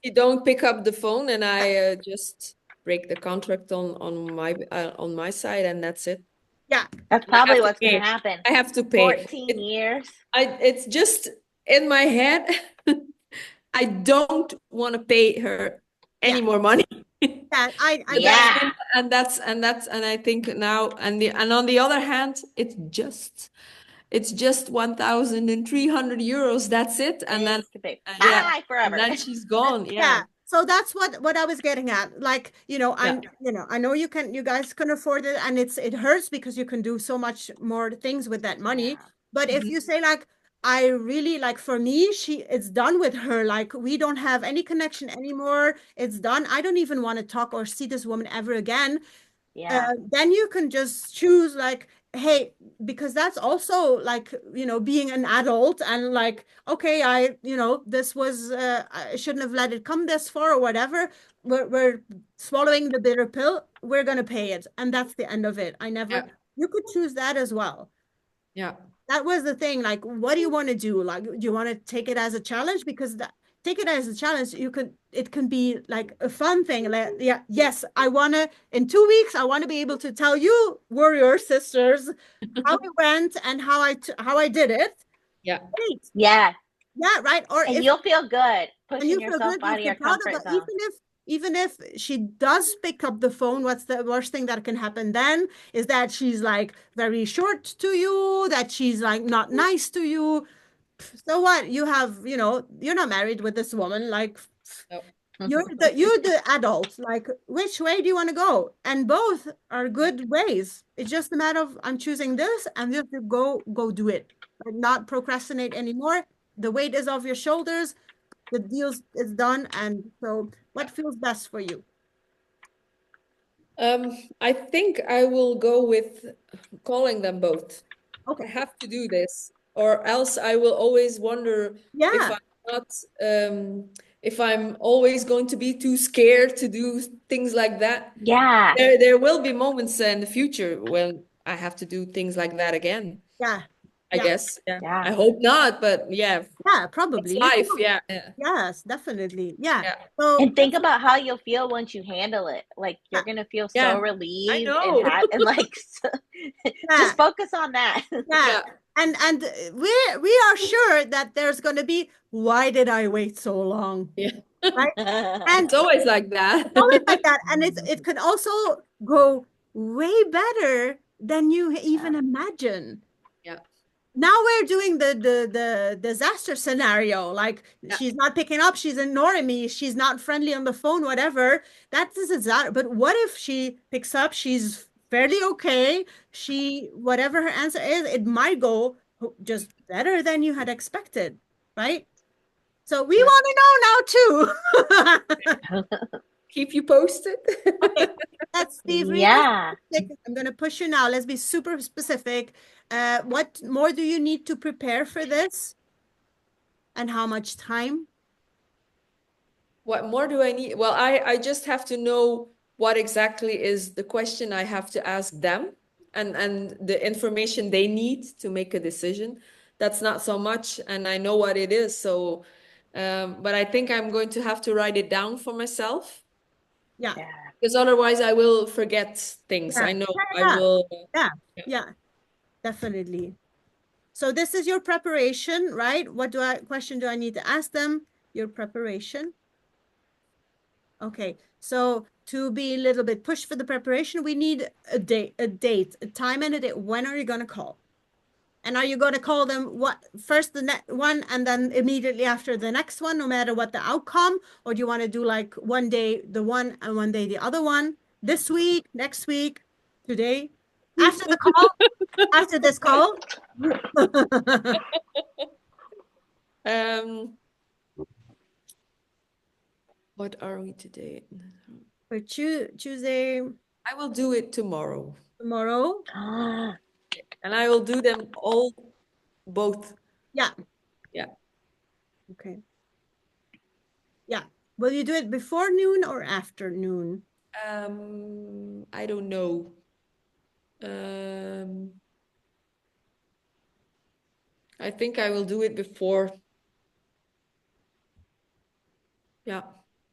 she don't pick up the phone, and I just break the contract on my side, and that's it. Yeah. That's And I probably have to what's going to pay. happen. I have to pay. 14 years. It's just in my head. I don't want to pay her Yeah. any more money. Yeah. I But get that's Yeah. it. been, and I think now, and on the other hand, it's just 1,300 euros. That's it. And And then then, you can pay yeah, bye and forever. then she's gone. Yeah. Yeah. So that's what I was getting at. Like, Yeah. I know you guys can afford it and it hurts because you can do so much more things with that money. Yeah. But if Mhm. you say like, I really like, for me, it's done with her. Like we don't have any connection anymore. It's done. I don't even want to talk or see this woman ever again. Yeah. Then you can just choose like, hey, because that's also like, being an adult and like, okay, this was, I shouldn't have let it come this far or whatever. We're swallowing the bitter pill. We're gonna pay it, and that's the end of it. Yeah. You could choose that as well. Yeah. That was the thing. Like, what do you want to do? Like, do you want to take it as a challenge? Because take it as a challenge, it can be like a fun thing. Like, yeah, yes, I want to, in 2 weeks, I want to be able to tell you, warrior sisters, how it went and how I did it. Yeah. Great. Yeah. Yeah, right. Or And if you'll feel good and pushing you feel yourself good, you out of feel your proud of, comfort but zone. even if she does pick up the phone, what's the worst thing that can happen then is that she's like very short to you, that she's like not nice to you. So what? You're not married with this woman. Like, No. you're the adult. Like, which way do you want to go? And both are good ways. It's just a matter of, I'm choosing this, and you have to go do it. Like, not procrastinate anymore. The weight is off your shoulders. The deal is done. And so what feels best for you? I think I will go with calling them both. I Okay. have to do this, or else I will always wonder if Yeah. I'm not um, if I'm always going to be too scared to do things like that. Yeah. There will be moments in the future when I have to do things like that again, Yeah. I Yeah. guess. Yeah. Yeah. I hope not, but yeah, Yeah, it's probably. You life. know. Yeah. Yeah. Yes, definitely. Yeah. Yeah. So And think about how you'll feel once you handle it. Like yeah, you're gonna feel so Yeah. I relieved and know. have and like yeah, just focus on that. yeah. Yeah. And we are sure that there's going to be, why did I wait so long? Yeah. Right? And It's always like that. it's always like that. And it could also go way better than you even Yeah. imagine. Yeah. Now we're doing the disaster scenario. Like Yeah. she's not picking up, she's ignoring me, she's not friendly on the phone, whatever. That's a disaster. But what if she picks up, she's fairly okay, she whatever her answer is, it might go just better than you had expected, right? So we Yeah. want to know now too. Keep you posted. Okay, let's be really Yeah. specific. I'm going to push you now. Let's be super specific. What more do you need to prepare for this, and how much time? What more do I need? Well, I just have to know what exactly is the question I have to ask them and the information they need to make a decision. That's not so much, and I know what it is. So, but I think I'm going to have to write it down for myself Yeah, Yeah. because otherwise I will forget things. yeah, I know I yeah, will. yeah, Yeah. yeah, definitely. So this is your preparation, right? Question do I need to ask them? Your preparation. Okay, so to be a little bit pushed for the preparation, we need a time and a date. When are you going to call? And are you going to call them what first the next one and then immediately after the next one, no matter what the outcome? Or do you want to do like one day the one and one day the other one? This week, next week, today, after the call, after this call? Um, what are we today? For Tuesday, I will do it tomorrow, tomorrow. and I will do them all both. Yeah. Yeah. Okay. Yeah. Will you do it before noon or after noon? I don't know. Um, I think I will do it before. Yeah.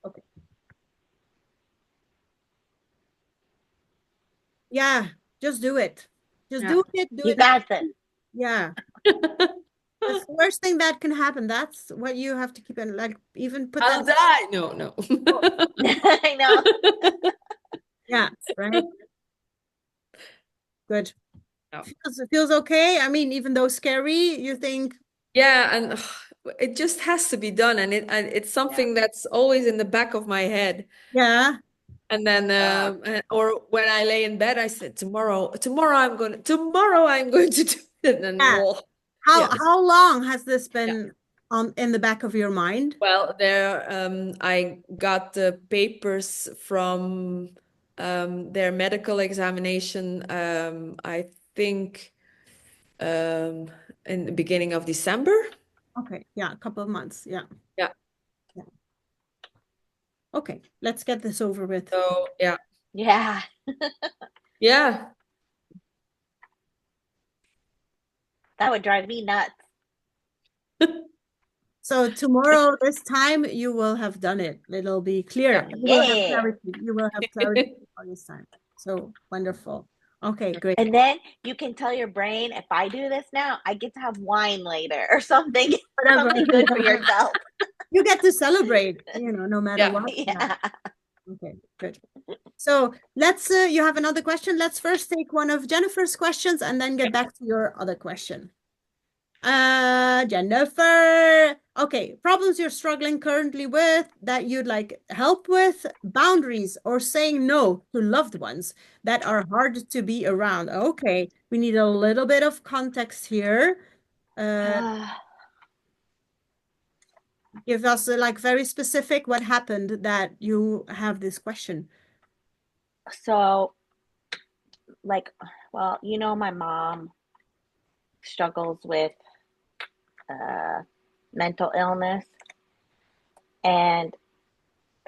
Okay. Yeah. Just do it. Just Yeah. do it. Do You it now. got this. Yeah. That's the worst thing that can happen. That's what you have to keep in, like, even put I'll that. die. No, no. Oh, I know. yeah, right. Good. Yeah. Feels okay. I mean, even though scary, you think, Yeah, and it just has to be done, and it's Yeah. something that's always in the back of my head. yeah, And then, Uh, or when I lay in bed, I said, tomorrow I'm going to do it. And yeah. oh, How yeah. how long has this Yeah. been on in the back of your mind? Well, I got the papers from their medical examination, I think in the beginning of December. Okay, yeah, a couple of months. Yeah, Yeah. yeah. Okay, let's get this over with. So, yeah. yeah. Yeah. That would drive me nuts. So tomorrow, this time, you will have done it. It'll be clear. Yeah. You will have Yeah. clarity. You will have clarity on this time. So wonderful. Okay, great. And then you can tell your brain, if I do this now, I get to have wine later or something, Whatever. something good for yourself. You get to celebrate, no matter Yeah. what. Yeah. Yeah. Okay, good. So let's, you have another question. Let's first take one of Jennifer's questions and then get back to your other question. Jennifer. Okay, problems you're struggling currently with that you'd like help with, boundaries or saying no to loved ones that are hard to be around. Okay, we need a little bit of context here. Give us like very specific what happened that you have this question. So, like, well, my mom struggles with mental illness. And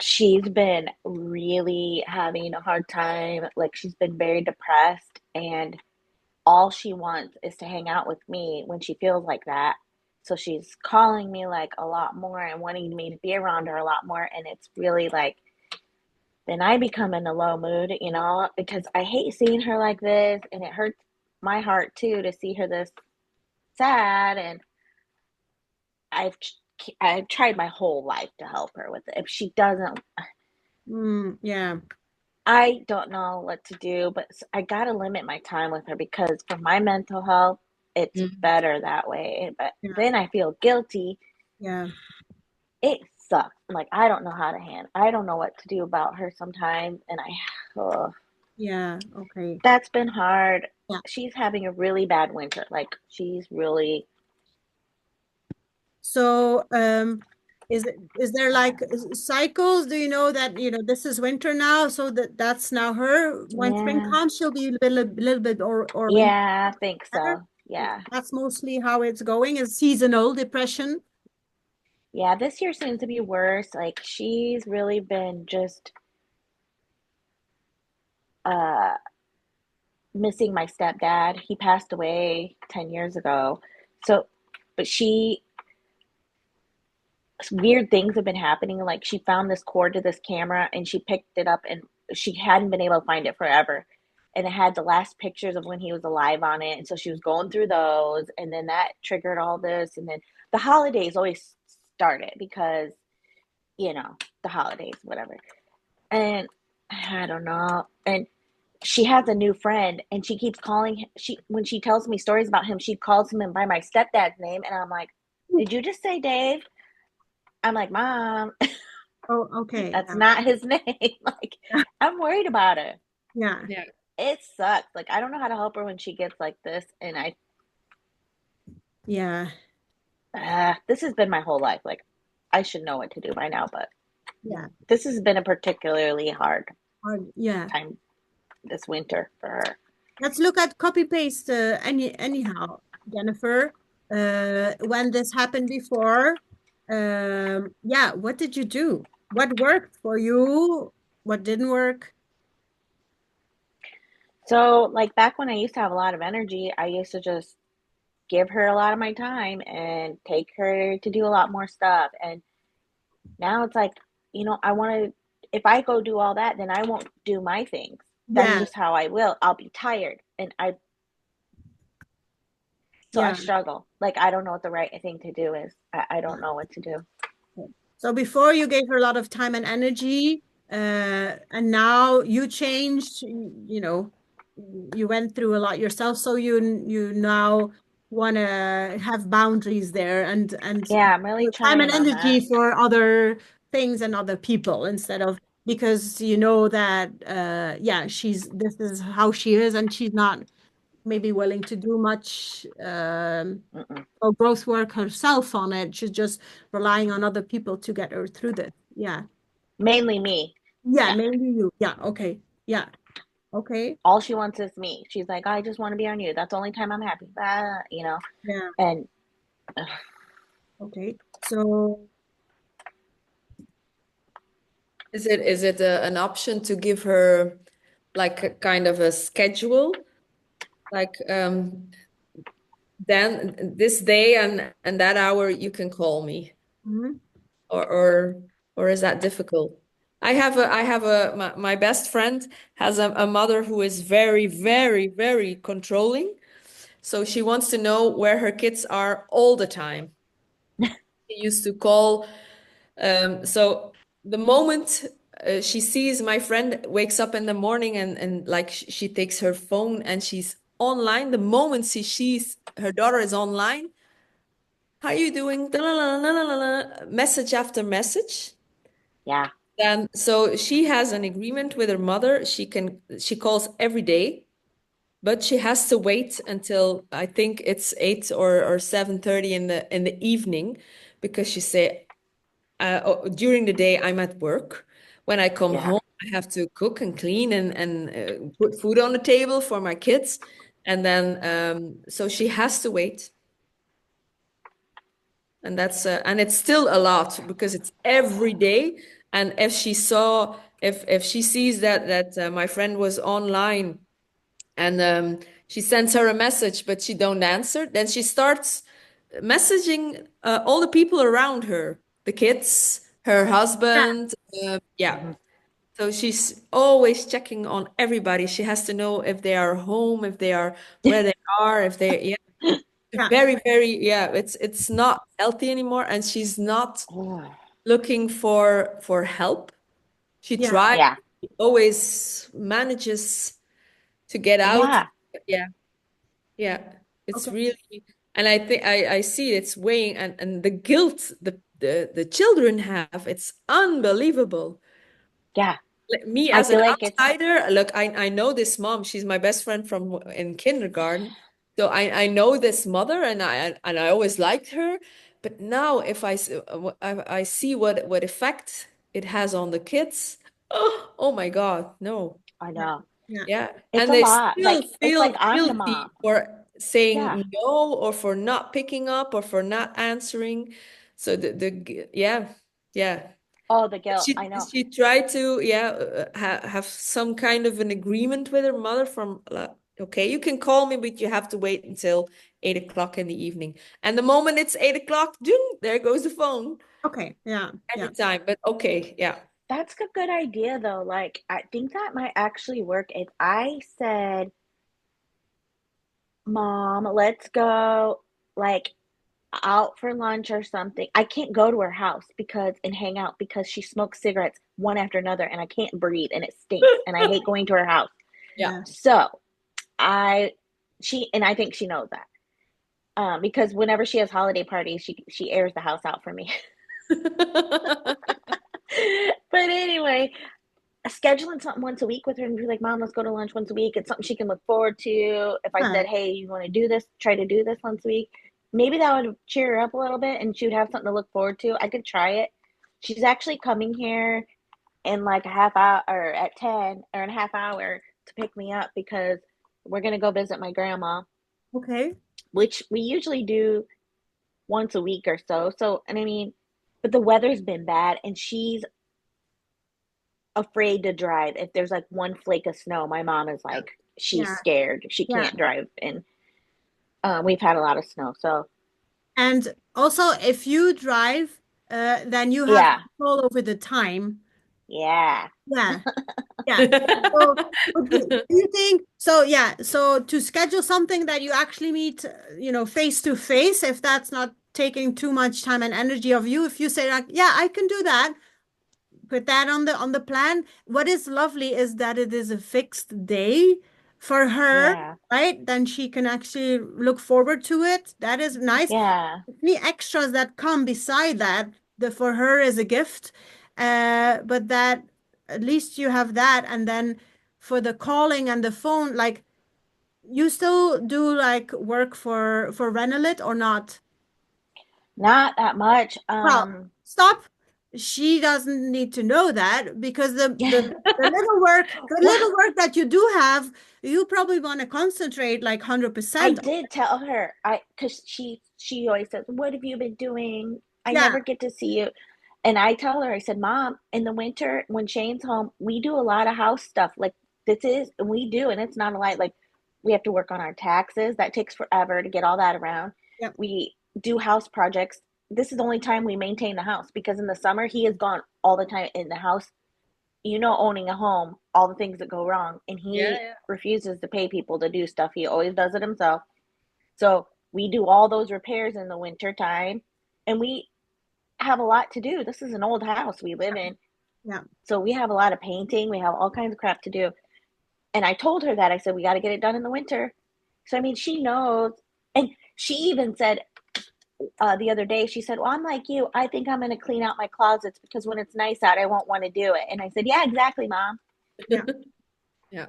she's been really having a hard time. Like, she's been very depressed, and all she wants is to hang out with me when she feels like that. So she's calling me like a lot more and wanting me to be around her a lot more. And it's really like, then I become in a low mood, because I hate seeing her like this. And it hurts my heart too to see her this sad. And I've, I've tried my whole life to help her with it. If she doesn't, Yeah. I don't know what to do, but I got to limit my time with her because for my mental health, it's Mm. better that way. But Yeah. then I feel guilty. Yeah. It sucks. Like, I don't know how to handle. I don't know what to do about her sometimes, and ugh, Yeah. Okay. that's been hard. Yeah. She's having a really bad winter. Like, she's really, So, is there like cycles? Do you know that, this is winter now, so that's now her. When spring yeah, comes, she'll be a little bit or maybe yeah, I think better. so. Yeah, That's mostly how it's going, is seasonal depression. yeah. This year seems to be worse. Like, she's really been just uh missing my stepdad. He passed away 10 years ago. So, but weird things have been happening. Like, she found this cord to this camera and she picked it up, and she hadn't been able to find it forever. And it had the last pictures of when he was alive on it. And so she was going through those. And then that triggered all this. And then the holidays always started because, you know, the holidays, whatever. And I don't know. And she has a new friend and she keeps calling she when she tells me stories about him, she calls him by my stepdad's name, and I'm like, did you just say Dave? I'm like, Mom, Oh, okay. that's not his name. Like, Yeah. I'm worried about her. Yeah. Yeah. It sucks. Like, I don't know how to help her when she gets like this. And Yeah. this has been my whole life. Like, I should know what to do by now, but Yeah. this has been a particularly hard Yeah. time this winter for her. Let's look at copy paste anyhow, Jennifer. When this happened before, yeah, what did you do? What worked for you? What didn't work? So, like, back when I used to have a lot of energy, I used to just give her a lot of my time and take her to do a lot more stuff. And now it's like, I want to, if I go do all that, then I won't do my things. That's Yeah, just how I will. I'll be tired. So I yeah. struggle. Like, I don't know what the right thing to do is. I don't know what to do. So before you gave her a lot of time and energy, and now you changed, you went through a lot yourself, so you now want to have boundaries there and Yeah, I'm really time trying and on energy that. for other things and other people instead of because you know that yeah, this is how she is and she's not maybe willing to do much Mm-mm. or growth work herself on it. She's just relying on other people to get her through this. Yeah. Mainly me. Yeah, Yeah. maybe you. Yeah, okay. Yeah, okay. All she wants is me. She's like, I just want to be on you. That's the only time I'm happy. Yeah, And okay. So, Is it an option to give her like a kind of a schedule? Like then this day and that hour you can call me, mhm. or or is that difficult? I have a my best friend has a mother who is very, very, very controlling. So she wants to know where her kids are all the time. She used to call. So the moment she sees my friend wakes up in the morning and like she takes her phone and she's online, the moment she sees her daughter is online, how you doing? Da, la, la, la, la, la, la, message after message. yeah, Then so she has an agreement with her mother. She calls every day, but she has to wait until I think it's 8 or 7:30 in the evening because she say during the day I'm at work. When I come yeah. home, I have to cook and clean and put food on the table for my kids. And then so she has to wait. And that's and it's still a lot because it's every day. And if she sees that my friend was online and she sends her a message but she don't answer, then she starts messaging all the people around her, the kids, her Yeah. husband. Yeah. Mhm. So she's always checking on everybody. She has to know if they are home, if they are where they are, if they, yeah, Yeah. very, very, yeah, it's not healthy anymore. And she's not Oh, looking for help. She Yeah. tries, yeah, she always manages to get out. yeah, Yeah, yeah. It's Okay. really, and I think I see it's weighing and the guilt the children have, it's unbelievable. yeah. Like, me I as an feel like it's, outsider, look, I know this mom. She's my best friend from in kindergarten. So I know this mother and I always liked her. But now if I see what effect it has on the kids, oh my God, no. I Yeah. know. Yeah. Yeah. It's And a they lot. still Like, it's like feel I'm the guilty mom. for Yeah. saying no or for not picking up or for not answering. So yeah, yeah. Oh, the guilt. She I know. she tried to have some kind of an agreement with her mother from okay, you can call me, but you have to wait until 8 o'clock in the evening. And the moment it's 8 o'clock, ding, there goes the phone Okay. Yeah. every Yeah. time. But okay, yeah. That's a good idea, though. Like, I think that might actually work if I said, Mom, let's go, like, out for lunch or something. I can't go to her house because and hang out because she smokes cigarettes one after another and I can't breathe and it stinks and I hate going to her house. Yeah. Yeah. So I she and I think she knows that. Because whenever she has holiday parties, she airs the house out for me. But anyway, scheduling something once a week with her and be like, Mom, let's go to lunch once a week. It's something she can look forward to. If I Huh. said, hey, you want to do this, try to do this once a week, maybe that would cheer her up a little bit and she would have something to look forward to. I could try it. She's actually coming here in like a half hour or at 10 or in a half hour to pick me up because we're going to go visit my grandma, Okay. which we usually do once a week or so. So, and I mean, but the weather's been bad and she's afraid to drive. If there's like one flake of snow, my mom is like, she's Yeah. scared. She Yeah. can't drive. And we've had a lot of snow. So, And also, if you drive, then you have yeah, control over the time. yeah, Yeah. Yeah. So, but do you think so? Yeah. So to schedule something that you actually meet, face to face, if that's not taking too much time and energy of you, if you say like, yeah, I can do that, put that on the plan. What is lovely is that it is a fixed day for her, yeah, right? Then she can actually look forward to it. That is nice. yeah. Any extras that come beside that, the for her is a gift. But that at least you have that, and then for the calling and the phone, like you still do like work for Renalit or not? Not that much. Well, stop. She doesn't need to know that because Well, the little work that you do have, you probably want to concentrate like I 100% on. did tell her, because she always says, "What have you been doing? I Yeah, never get to see you." And I tell her, I said, "Mom, in the winter when Shane's home, we do a lot of house stuff. Like this is, and we do, and it's not a lot. Like we have to work on our taxes. That takes forever to get all that around. yeah, We do house projects. This is the only time we maintain the house because in the summer he is gone all the time in the house. Owning a home, all the things that go wrong, and Yeah, he yeah. refuses to pay people to do stuff. He always does it himself. So we do all those repairs in the winter time, and we have a lot to do. This is an old house we live in, yeah. so we have a lot of painting. We have all kinds of crap to do. And I told her that I said we got to get it done in the winter. So I mean, she knows, and she even said the other day, she said, "Well, I'm like you. I think I'm going to clean out my closets because when it's nice out, I won't want to do it." And I said, "Yeah, exactly, Mom." Yeah. Yeah.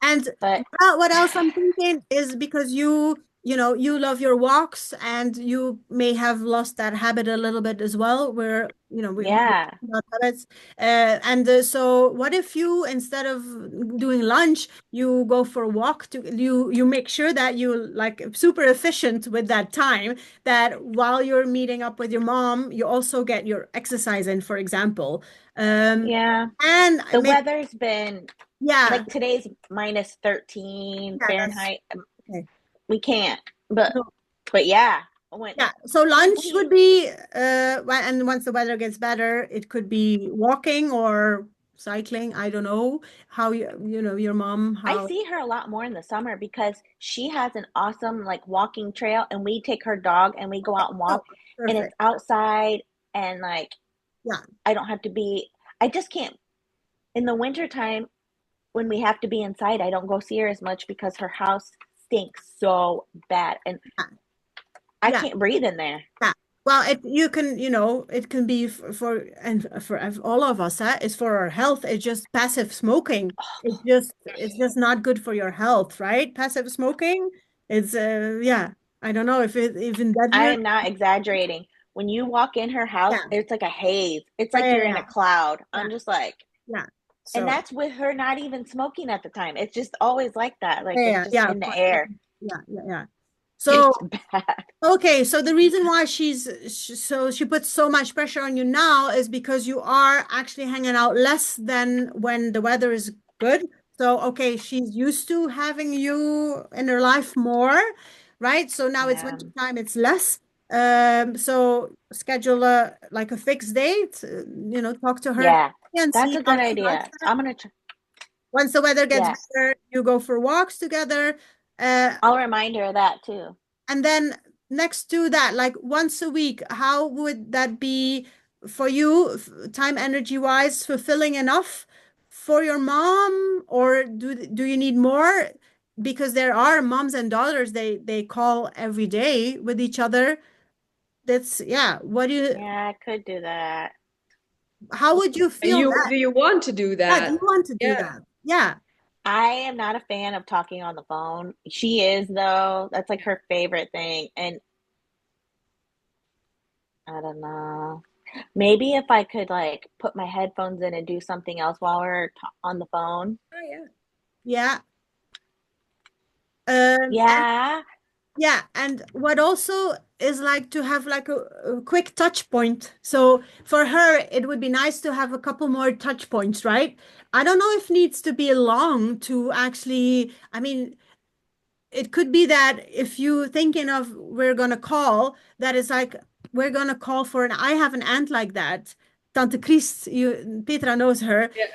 And But what else I'm thinking is because you you love your walks and you may have lost that habit a little bit as well, where, we're Yeah. about habits. And so what if you, instead of doing lunch, you go for a walk you make sure that you like super efficient with that time, that while you're meeting up with your mom, you also get your exercise in, for example. Yeah. And The maybe, weather's been yeah, like today's minus 13 yeah, that's Fahrenheit. okay. We can't. But So, but yeah, when yeah, so lunch we would be and once the weather gets better, it could be walking or cycling. I don't know how your mom, I how. see her a lot more in the summer because she has an awesome like walking trail and we take her dog and we go out and Oh, walk and it's perfect. outside and like Yeah. I don't have to be I just can't in the winter time when we have to be inside, I don't go see her as much because her house stinks so bad and Yeah. I Yeah. can't breathe in there. Yeah. Well, it can be for all of us, it's for our health. It's just passive smoking. It's just not good for your health, right? Passive smoking. It's yeah. I don't know if it even that I year. am not exaggerating. When you walk in her house, Yeah. it's like a haze. It's Yeah. like you're in Yeah. a cloud. Yeah. I'm just like, Yeah. and So that's with her not even smoking at the time. It's just always like that. Like yeah, it's yeah, just yeah, in of the course. air. Yeah, yeah, yeah. It's So bad. okay, so the reason why so she puts so much pressure on you now is because you are actually hanging out less than when the weather is good. So, okay, she's used to having you in her life more, right? So now it's Yeah. winter time, it's less. So schedule like a fixed date, talk to her Yeah. and That's see a how good she likes idea. that. Once the weather gets Yes. better, you go for walks together. Uh, I'll remind her of that too. and then next to that, like once a week, how would that be for you, time energy wise, fulfilling enough for your mom, or do you need more? Because there are moms and daughters, they call every day with each other. That's yeah. What do you? Yeah, I could do that. How would you And feel you that? do you want to do Yeah, do you that? want to do Yeah. that? Yeah. I am not a fan of talking on the phone. She is though. That's like her favorite thing. And I don't know. Maybe if I could like put my headphones in and do something else while we're on the phone. Oh, yeah. Yeah. And Yeah. yeah, and what also is like to have like a quick touch point. So for her, it would be nice to have a couple more touch points, right? I don't know if needs to be long to actually, I mean, it could be that if you thinking of we're gonna call, that is like we're gonna call for an I have an aunt like that. Tante Chris, Petra knows her. Yeah.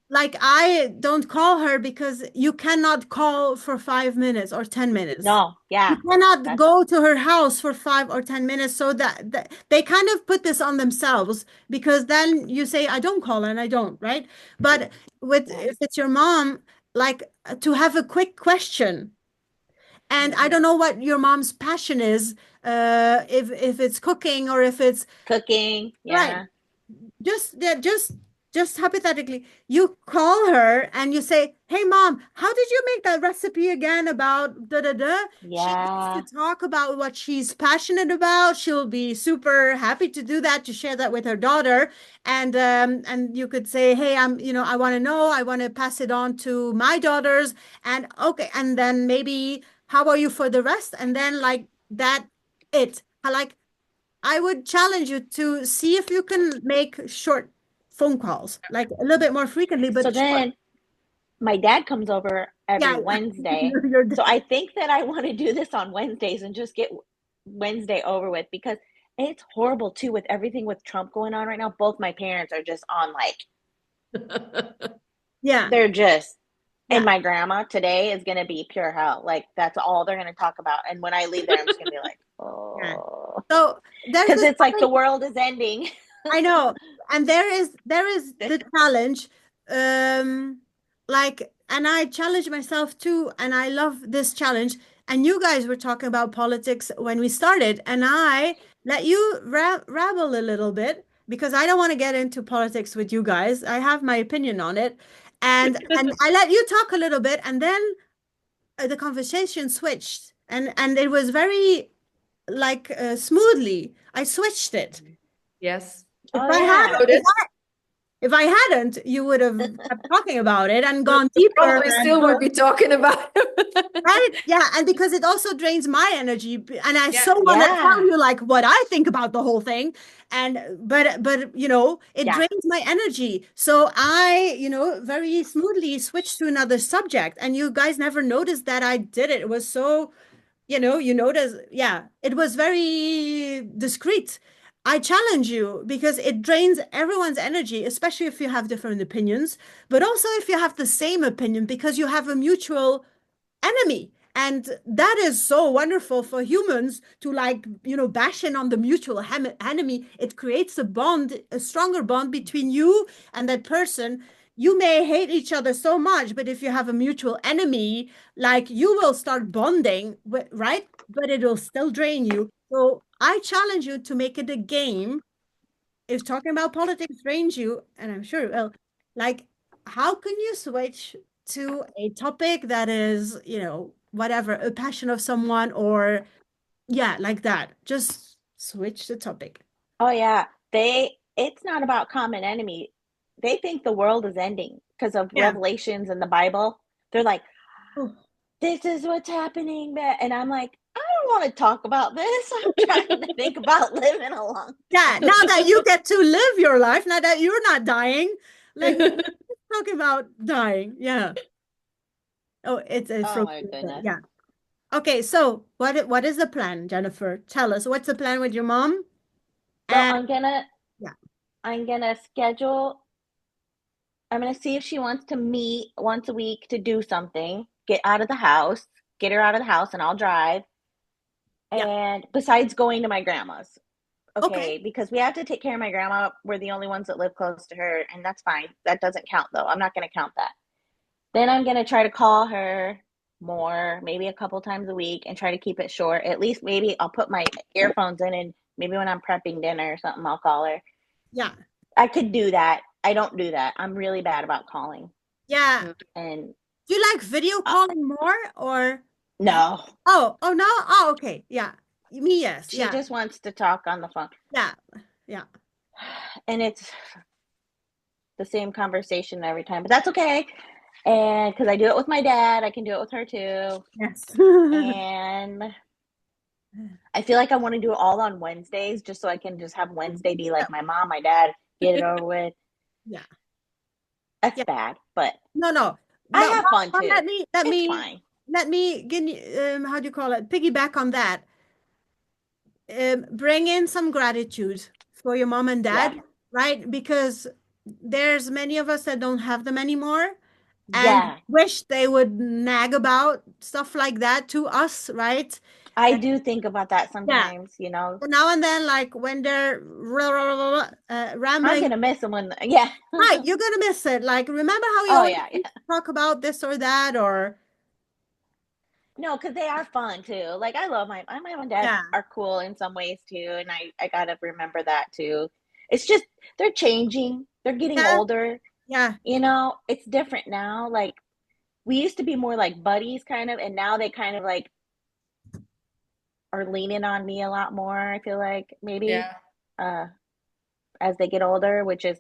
Like I don't call her because you cannot call for 5 minutes or 10 minutes. No. You Yeah. cannot That's go to her house for 5 or 10 minutes, so that they kind of put this on themselves, because then you say, I don't call and I don't, right? But yeah. if it's your mom, like to have a quick question. And I Mhm. don't know what your mom's passion is, if it's cooking or if it's Cooking. right. Yeah. Just that, just hypothetically, you call her and you say, "Hey, mom, how did you make that recipe again about da da da?" She wants to Yeah. talk about what she's passionate about. She'll be super happy to do that, to share that with her daughter. And you could say, "Hey, I want to know. I want to pass it on to my daughters." And okay, and then maybe, how are you for the rest? And then like that, I like I would challenge you to see if you can make short phone calls, like a little bit more frequently, So but short. then my dad comes over every Yeah, Wednesday. you're So I think that I want to do this on Wednesdays and just get Wednesday over with because it's horrible too with everything with Trump going on right now. Both my parents are just on like yeah, they're just and yeah, my grandma today is going to be pure hell. Like that's all they're going to talk about. And when I leave there I'm just going to be like, yeah. "Oh, So there's cuz this it's like the challenge. world is ending." I know. And there is the challenge. Um, and I challenge myself too, and I love this challenge. And you guys were talking about politics when we started, and I let you rabble a little bit because I don't want to get into politics with you guys. I have my opinion on it. And I let you talk a little bit, and then the conversation switched. and it was very like smoothly. I switched it. Yes. If Oh I had, yeah. Noted. if I hadn't, you would have kept talking about it and gone deeper. Probably And still would be talking about it. right, yeah, and because it also drains my energy, and I Yeah. so want to tell Yeah. you like what I think about the whole thing, and but it Yeah. drains my energy. So I, very smoothly switched to another subject, and you guys never noticed that I did it. It was so you notice, yeah, it was very discreet. I challenge you because it drains everyone's energy, especially if you have different opinions, but also if you have the same opinion because you have a mutual enemy. And that is so wonderful for humans to like, bash in on the mutual enemy. It creates a bond, a stronger bond between you and that person. You may hate each other so much, but if you have a mutual enemy, like you will start bonding, right? But it will still drain you. So I challenge you to make it a game. If talking about politics drains you, and I'm sure it will, like, how can you switch to a topic that is, whatever, a passion of someone or, yeah, like that? Just switch the topic. Oh yeah. It's not about common enemy. They think the world is ending because of Yeah. revelations in the Bible. They're like, Oh, this is what's happening. And I'm like, I don't want to talk about this. I'm trying to think about living a long yeah. time. Now that you get to live your life, now that you're not dying, like, talking about dying. Yeah. Oh, it's Oh from, my goodness. yeah. Okay. So what is the plan, Jennifer? Tell us what's the plan with your mom? So And yeah. I'm gonna schedule I'm gonna see if she wants to meet once a week to do something, get out of the house, get her out of the house, and I'll drive. Yeah. And besides going to my grandma's, Okay. okay, because we have to take care of my grandma. We're the only ones that live close to her, and that's fine. That doesn't count though. I'm not gonna count that. Then I'm gonna try to call her more, maybe a couple times a week, and try to keep it short. At least maybe I'll put my earphones in, and maybe when I'm prepping dinner or something, I'll call her. Yeah. I could do that. I don't do that. I'm really bad about calling. Yeah. And Do you like video uh, calling more or no, oh no? Oh, okay. Yeah. Me, yes. she Yeah. just wants to talk on the phone. Yeah. Yeah. And it's the same conversation every time, but that's okay. And because I do it with my dad, I can do it with her too. Yes. And I feel like I want to do it all on Wednesdays just so I can just have Wednesday be like my mom, my dad, get it over with. Yeah. That's Yeah. bad, but No, no. I But, have fun but too. It's fine. let me give you, how do you call it? Piggyback on that. Bring in some gratitude for your mom and Yeah. dad, right? Because there's many of us that don't have them anymore and Yeah. wish they would nag about stuff like that to us, right? I do think about that Yeah. sometimes, you know. So now and then, like when they're I'm rambling, gonna miss them when, yeah. right, you're gonna miss it. Like, remember how we Oh, always yeah. used to talk about this or that, or No, because they are fun too. Like I love my mom and dad yeah, are cool in some ways too, and I gotta remember that too. It's just they're changing. They're getting yeah, older. yeah, You know, it's different now. Like we used to be more like buddies kind of, and now they kind of like are leaning on me a lot more, I feel like maybe Yeah. uh as they get older, which is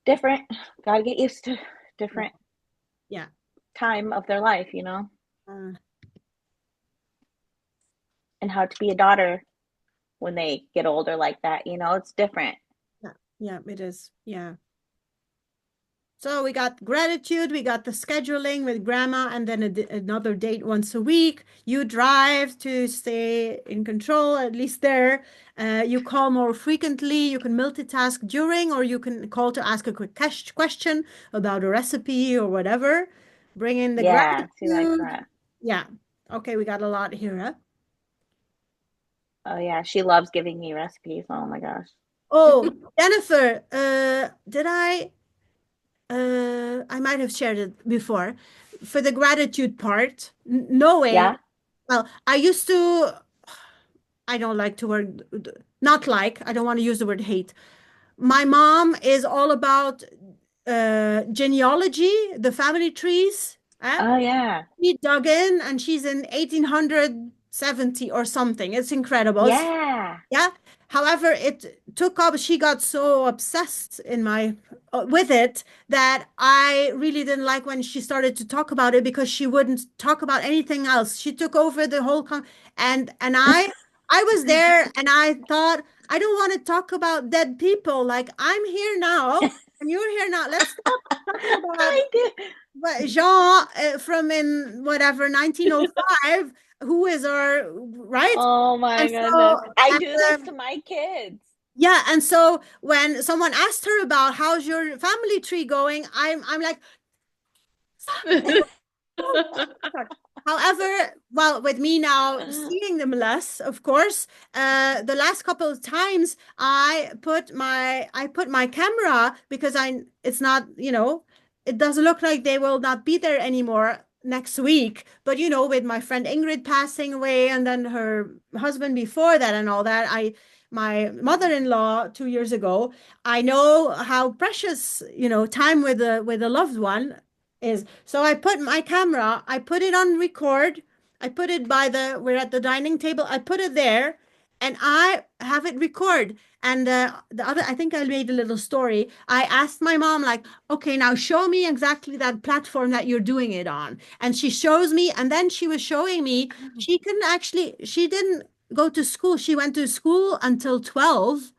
different. Gotta get used to different yeah. time of their life, you know, Uh, and how to be a daughter when they get older like that, you know, it's different. yeah, yeah, it is. Yeah. So we got gratitude, we got the scheduling with grandma, and then another date once a week. You drive to stay in control, at least there. You call more frequently. You can multitask during, or you can call to ask a quick question about a recipe or whatever. Bring in the Yeah, she likes gratitude. that. Yeah. Okay, we got a lot here, huh? Oh yeah, she loves giving me recipes. Oh my gosh. Oh, Jennifer, I might have shared it before. For the gratitude part, knowing, Yeah, well, I used to, I don't like to word, not like, I don't want to use the word hate. My mom is all about genealogy, the family trees. Uh, Oh yeah. she dug in and she's in 1870 or something. It's incredible. Yeah. Yeah. However, it took up, she got so obsessed in my with it that I really didn't like when she started to talk about it because she wouldn't talk about anything else. She took over the whole and I was there and I thought I don't want to talk about dead people. Like I'm here now and you're here now. Let's stop talking about I did. Jean from in whatever 1905, who is our right? Oh And my goodness. so, I and do this to my kids. yeah, and so when someone asked her about how's your family tree going, I'm like, however, well, with me now seeing them less, of course, the last couple of times I put my camera because it's not, it doesn't look like they will not be there anymore next week. But with my friend Ingrid passing away and then her husband before that and all that, my mother-in-law 2 years ago, I know how precious, time with a loved one is. So I put my camera, I put it on record. I put it we're at the dining table. I put it there and I have it record. And I think I made a little story. I asked my mom, like, okay, now show me exactly that platform that you're doing it on. And she shows me. And then she was showing me, she didn't go to school. She went to school until 12,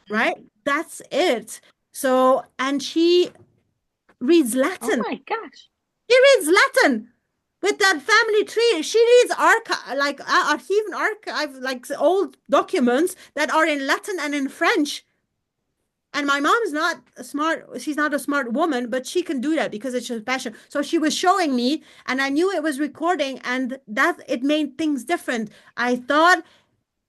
right? That's it. So, and she reads Oh Latin. my gosh. She reads Latin with that family tree. She reads archive and archive, like old documents that are in Latin and in French. And my mom's not a smart, she's not a smart woman, but she can do that because it's her passion. So she was showing me, and I knew it was recording, and that it made things different. I thought,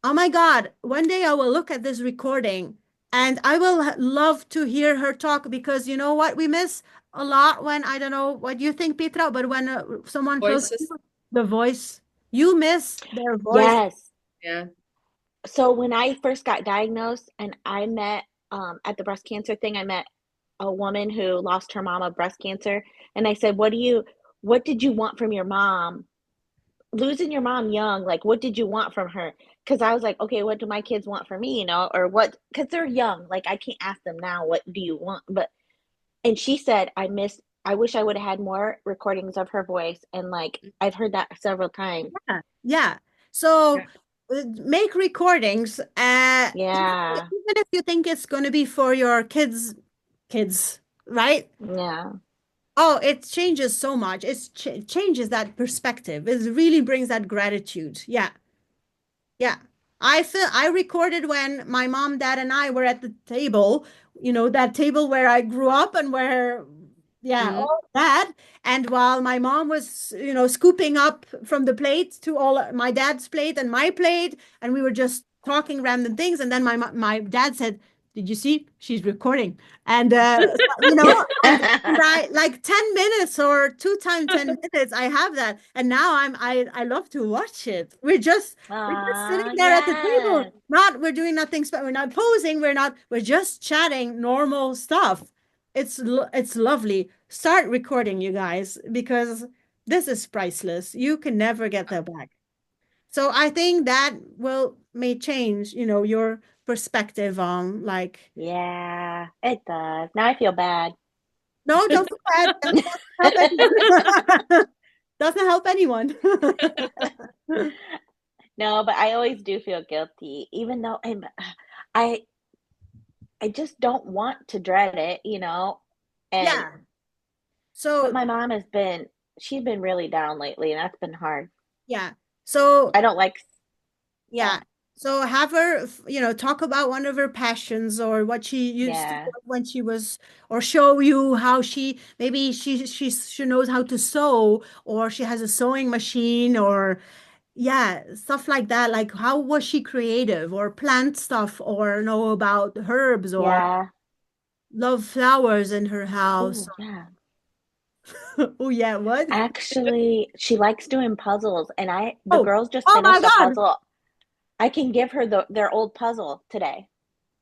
oh my God, one day I will look at this recording and I will love to hear her talk because you know what we miss a lot when I don't know what you think, Petra, but when someone close to you, Voices. the voice, you miss their voice. Yes. Yeah. So when I first got diagnosed and I met at the breast cancer thing, I met a woman who lost her mom of breast cancer. And I said, what did you want from your mom? Losing your mom young, like, what did you want from her? Because I was like, okay, what do my kids want from me, or what? Because they're young. Like, I can't ask them now, what do you want? And she said, I wish I would have had more recordings of her voice. And like, I've heard that several times. Yeah. Yeah. So Yeah. make recordings, Yeah. even if you think it's going to be for your kids, right? Yeah. Oh, it changes so much. It changes that perspective. It really brings that gratitude. Yeah. Yeah. I recorded when my mom, dad, and I were at the table, that table where I grew up and where, yeah, Mhm. all that. And while my mom was, scooping up from the plate to all my dad's plate and my plate, and we were just talking random things. And then my dad said, "Did you see? She's recording." And and I like 10 minutes or two times 10 minutes, I have that. And now I love to watch it. We're just Aw, sitting there at the table. yes. We're doing nothing special. We're not posing. We're just chatting normal stuff. It's lovely. Start recording, you guys, because this is priceless. You can never get that back. So I think that may change, your perspective on like, Yeah, it does. Now I feel bad. no, don't feel bad. That doesn't help anyone. Doesn't help anyone. No, but I always do feel guilty, even though I I just don't want to dread it. And Yeah. but So my mom she's been really down lately, and that's been hard. yeah. So I don't like, yeah, yeah. So have her, talk about one of her passions or what she used to do yeah, when she was, or show you how maybe she knows how to sew, or she has a sewing machine, or yeah, stuff like that. Like how was she creative, or plant stuff, or know about herbs, or yeah. love flowers in her house. Oh, yeah. Oh yeah, what? Actually, she likes doing puzzles, and the Oh, girls just oh my finished a God. puzzle. I can give her their old puzzle today.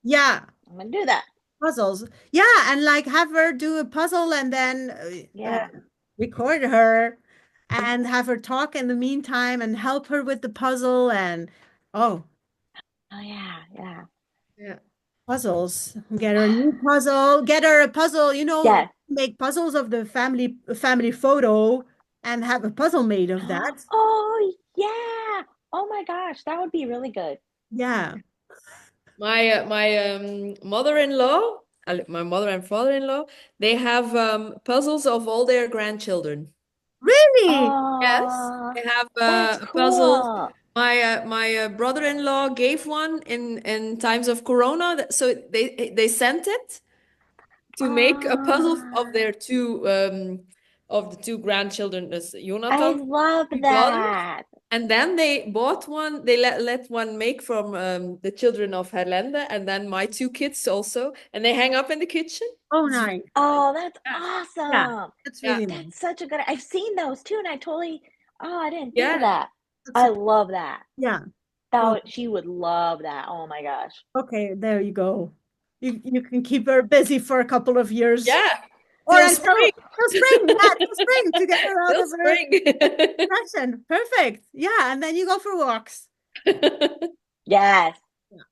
Yeah, I'm gonna do that. puzzles. Yeah, and like have her do a puzzle and then Yeah. record her and have her talk in the meantime and help her with the puzzle and oh, Oh yeah, yeah. Yeah. puzzles. Get her a new puzzle. Get her a puzzle, Yes. make puzzles of the family photo and have a puzzle made of that. Oh yeah. Oh my gosh, that would be really good. Yeah. My mother-in-law, my mother and father-in-law, they have puzzles of all their grandchildren. Really? Yes, Oh, they have that's puzzles. cool. My brother-in-law gave one in times of Corona, so they sent it to make a puzzle of Ah, their two of the two grandchildren, as I Jonathan's love two daughters. that. And then they bought one, they let one make from the children of Herlende and then my two kids also. And they hang up in the kitchen. Oh, It's really nice. nice. Oh, that's Yeah. Yeah. awesome. That's Yeah. really nice. That's such a good. I've seen those too, and I totally. Oh, I didn't think of Yeah. that. That's I a, love that. yeah. That Oh, she would love that. Oh my gosh. okay. There you go. You can keep her busy for a couple of years Yeah. or Till until spring. spring. Yeah, till spring to get her out Till of her spring. depression. Perfect. Yeah. And then you go for walks. Yes. Yeah.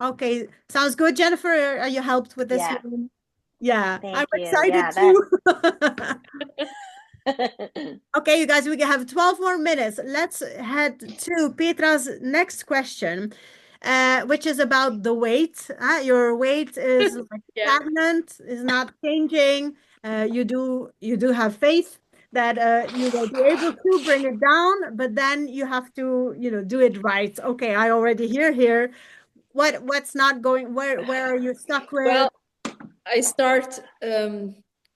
Okay. Sounds good, Jennifer. Are you helped with this Yeah. one? Yeah. I'm Thank you. excited Yeah. That. too. Okay, you guys, we have 12 more minutes. Let's head to Petra's next question, which is about the weight. Your weight is like Yeah. stagnant, is not changing. You do have faith that you will be able to bring it down, but then you have to, do it right. Okay, I already hear here. What's not going, where are you stuck with? Well, I start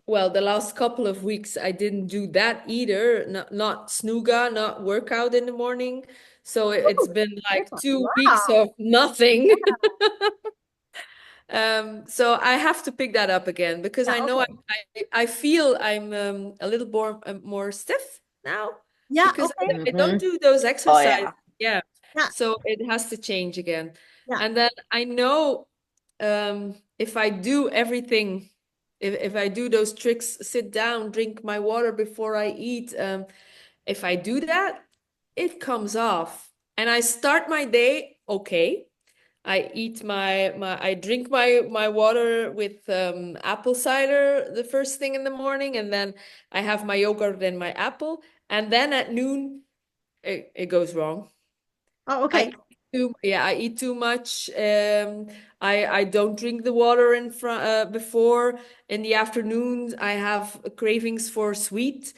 well, the last couple of weeks I didn't do that either. Not snooga, not workout in the morning. So it's Ooh, been like Petra, 2 weeks wow. of nothing. So I have to pick that up again because Yeah, I know okay. I feel I'm a little more stiff now Yeah, because okay. I don't Mm-hmm. do those Oh exercises. yeah. Yeah. Yeah, So it has to change again. yeah. And then I know if I do everything, if I do those tricks, sit down, drink my water before I eat, if I do that, it comes off. And I start my day okay. I drink my water with apple cider the first thing in the morning, and then I have my yogurt and my apple, and then at noon it goes wrong. Oh, okay. I eat too much. I don't drink the water in front before. In the afternoons, I have cravings for sweet,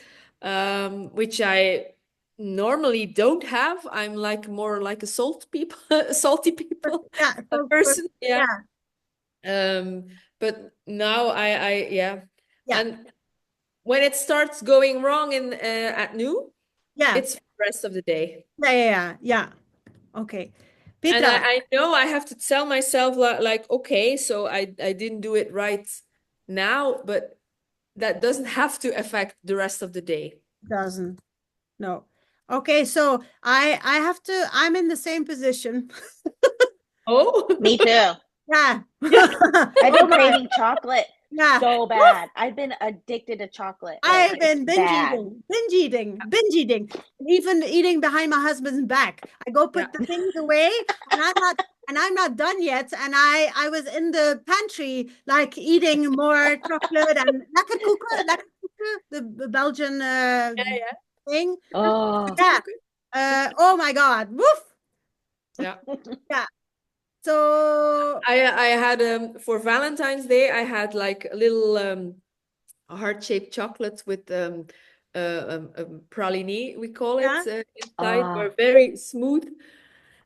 which I normally don't have. I'm like more like a salty people, Yeah, a so person. Yeah. yeah, Um, but now yeah, yeah, and when it starts going wrong in at noon, yeah, it's for the rest of the day. yeah, yeah, yeah, yeah. Okay. And Petra, I know I have to tell myself like, okay, so I didn't do it right now, but that doesn't have to affect the rest of the day. doesn't. No. Okay, so I have to, I'm in the same position. Oh, Me too. Yeah. yeah, I've Oh been my. craving chocolate Yeah. so bad. I've been addicted to chocolate. Like I've it's been bad. binge eating, even eating behind my husband's back. I go yeah, put the things away, and I'm not done yet. And I was in the pantry, like eating more chocolate and lekker koeken, the Belgian yeah, thing. Oh, Yeah. Oh my God. Woof. yeah. Yeah. So I had for Valentine's Day I had like a little heart-shaped chocolates with praline we call it yeah, inside. ah, Were very smooth.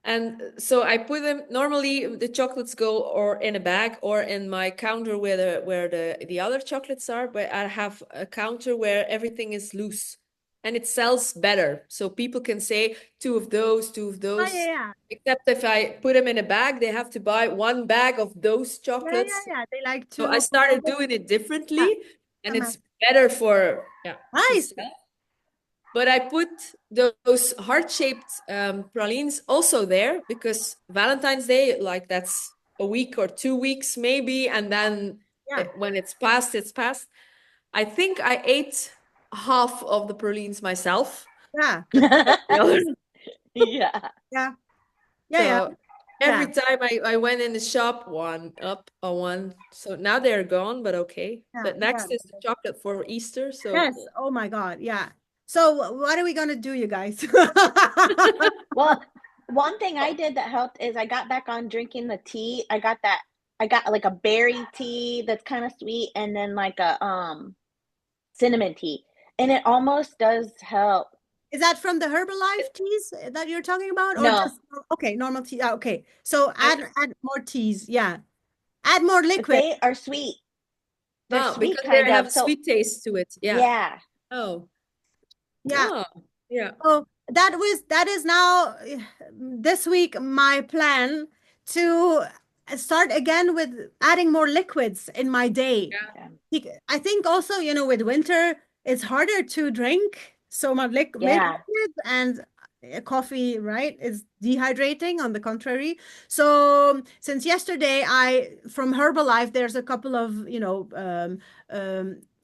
And so I put them normally the chocolates go or in a bag or in my counter where the other chocolates are, but I have a counter where everything is loose and it sells better. So people can say two of those, two of oh, yeah, those. yeah, Except if I put them in a bag, they have to buy one bag of those yeah, yeah, chocolates. yeah. They like So I to started doing it yeah, differently and yeah, it's better for to nice. sell. But I put those heart-shaped pralines also there because Valentine's Day, like that's a week or 2 weeks maybe, and then Yeah. when it's past, it's past. I think I ate. half of the pralines myself, Yeah. but the other. Yeah. Yeah. Yeah. Yeah. So every Yeah. time I went in the shop, one up or one. So now they're gone, but okay. Yeah. But Yeah. next is the chocolate for Easter. So Yes. Oh my God. Yeah. So what are we gonna do, you guys? Well, one thing I did that helped is I got back on drinking the tea. I got like a berry tea that's kind of sweet and then like a cinnamon tea. And it almost does help. Is that from the Herbalife teas that you're talking about, or No, just okay, normal tea? Okay, so I add more teas. Yeah, add more but liquid. they are sweet. They're sweet because they kind have of. a So, sweet taste to it. Yeah. yeah. Oh. Yeah. Oh. Yeah. Oh, that is now this week my plan to start again with adding more liquids in my day. Yeah. Okay. I think also, with winter, it's harder to drink so much Yeah. liquid, and coffee, right, is dehydrating on the contrary. So since yesterday, from Herbalife, there's a couple of,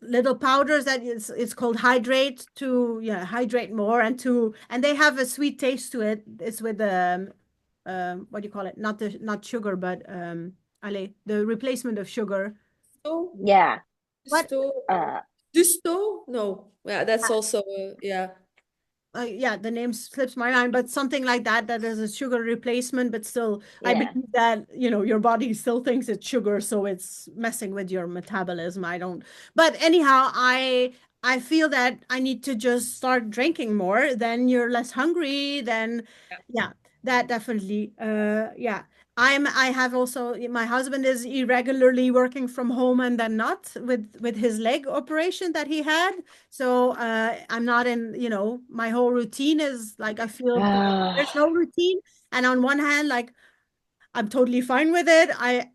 little powders that it's called hydrate to, yeah, hydrate more and they have a sweet taste to it. It's with what do you call it? Not sugar, but allez, the replacement of sugar. So, Yeah. What? Gusto. Uh, Gusto? No. Yeah, that's also yeah. Yeah, the name slips my mind, but something like that, that is a sugar replacement, but still, I yeah. believe that, your body still thinks it's sugar, so it's messing with your metabolism. I don't, but anyhow, I feel that I need to just start drinking more, then you're less hungry, then Yeah. yeah, that definitely, yeah. I have also, my husband is irregularly working from home and then not with his leg operation that he had. So I'm not in, my whole routine is like I feel like there's no routine. And on one hand, like I'm totally fine with it. I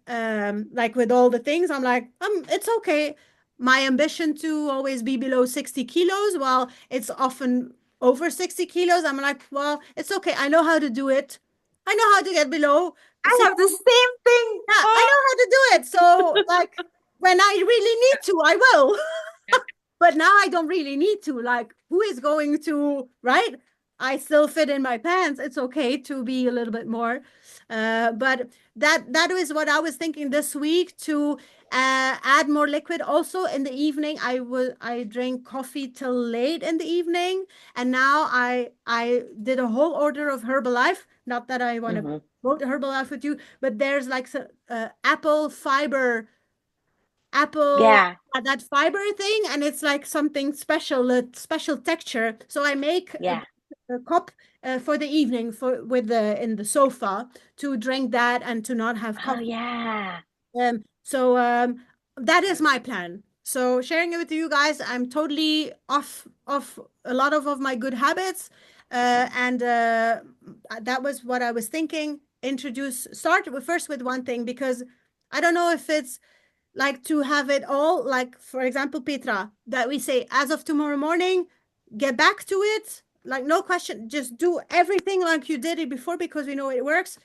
like with all the things, I'm like, it's okay. My ambition to always be below 60 kilos, well, it's often over 60 kilos. I'm like, well, it's okay. I know how to do it. I know how to get below I 60. have the same thing. Yeah, I Oh. know how to do it. So like when I really need to, I will. Yeah. But now I don't really need to. Like, who is going to, right? I still fit in my pants. It's okay to be a little bit more. But that is what I was thinking this week to add more liquid. Also in the evening, I drink coffee till late in the evening, and now I did a whole order of Herbalife. Not that I want to Hmm. quote Herbalife with you, but there's like apple fiber apple Yeah. that fiber thing, and it's like something special, a special texture. So I make Yeah. a cup for the evening for with the in the sofa to drink that and to not have Oh, coffee. yeah. So that is my plan. So sharing it with you guys, I'm totally off a lot of my good habits, and that was what I was thinking. Start first with one thing, because I don't know if it's like to have it all, like for example, Petra, that we say as of tomorrow morning, get back to it, like no question, just do everything like you did it before because we know it works.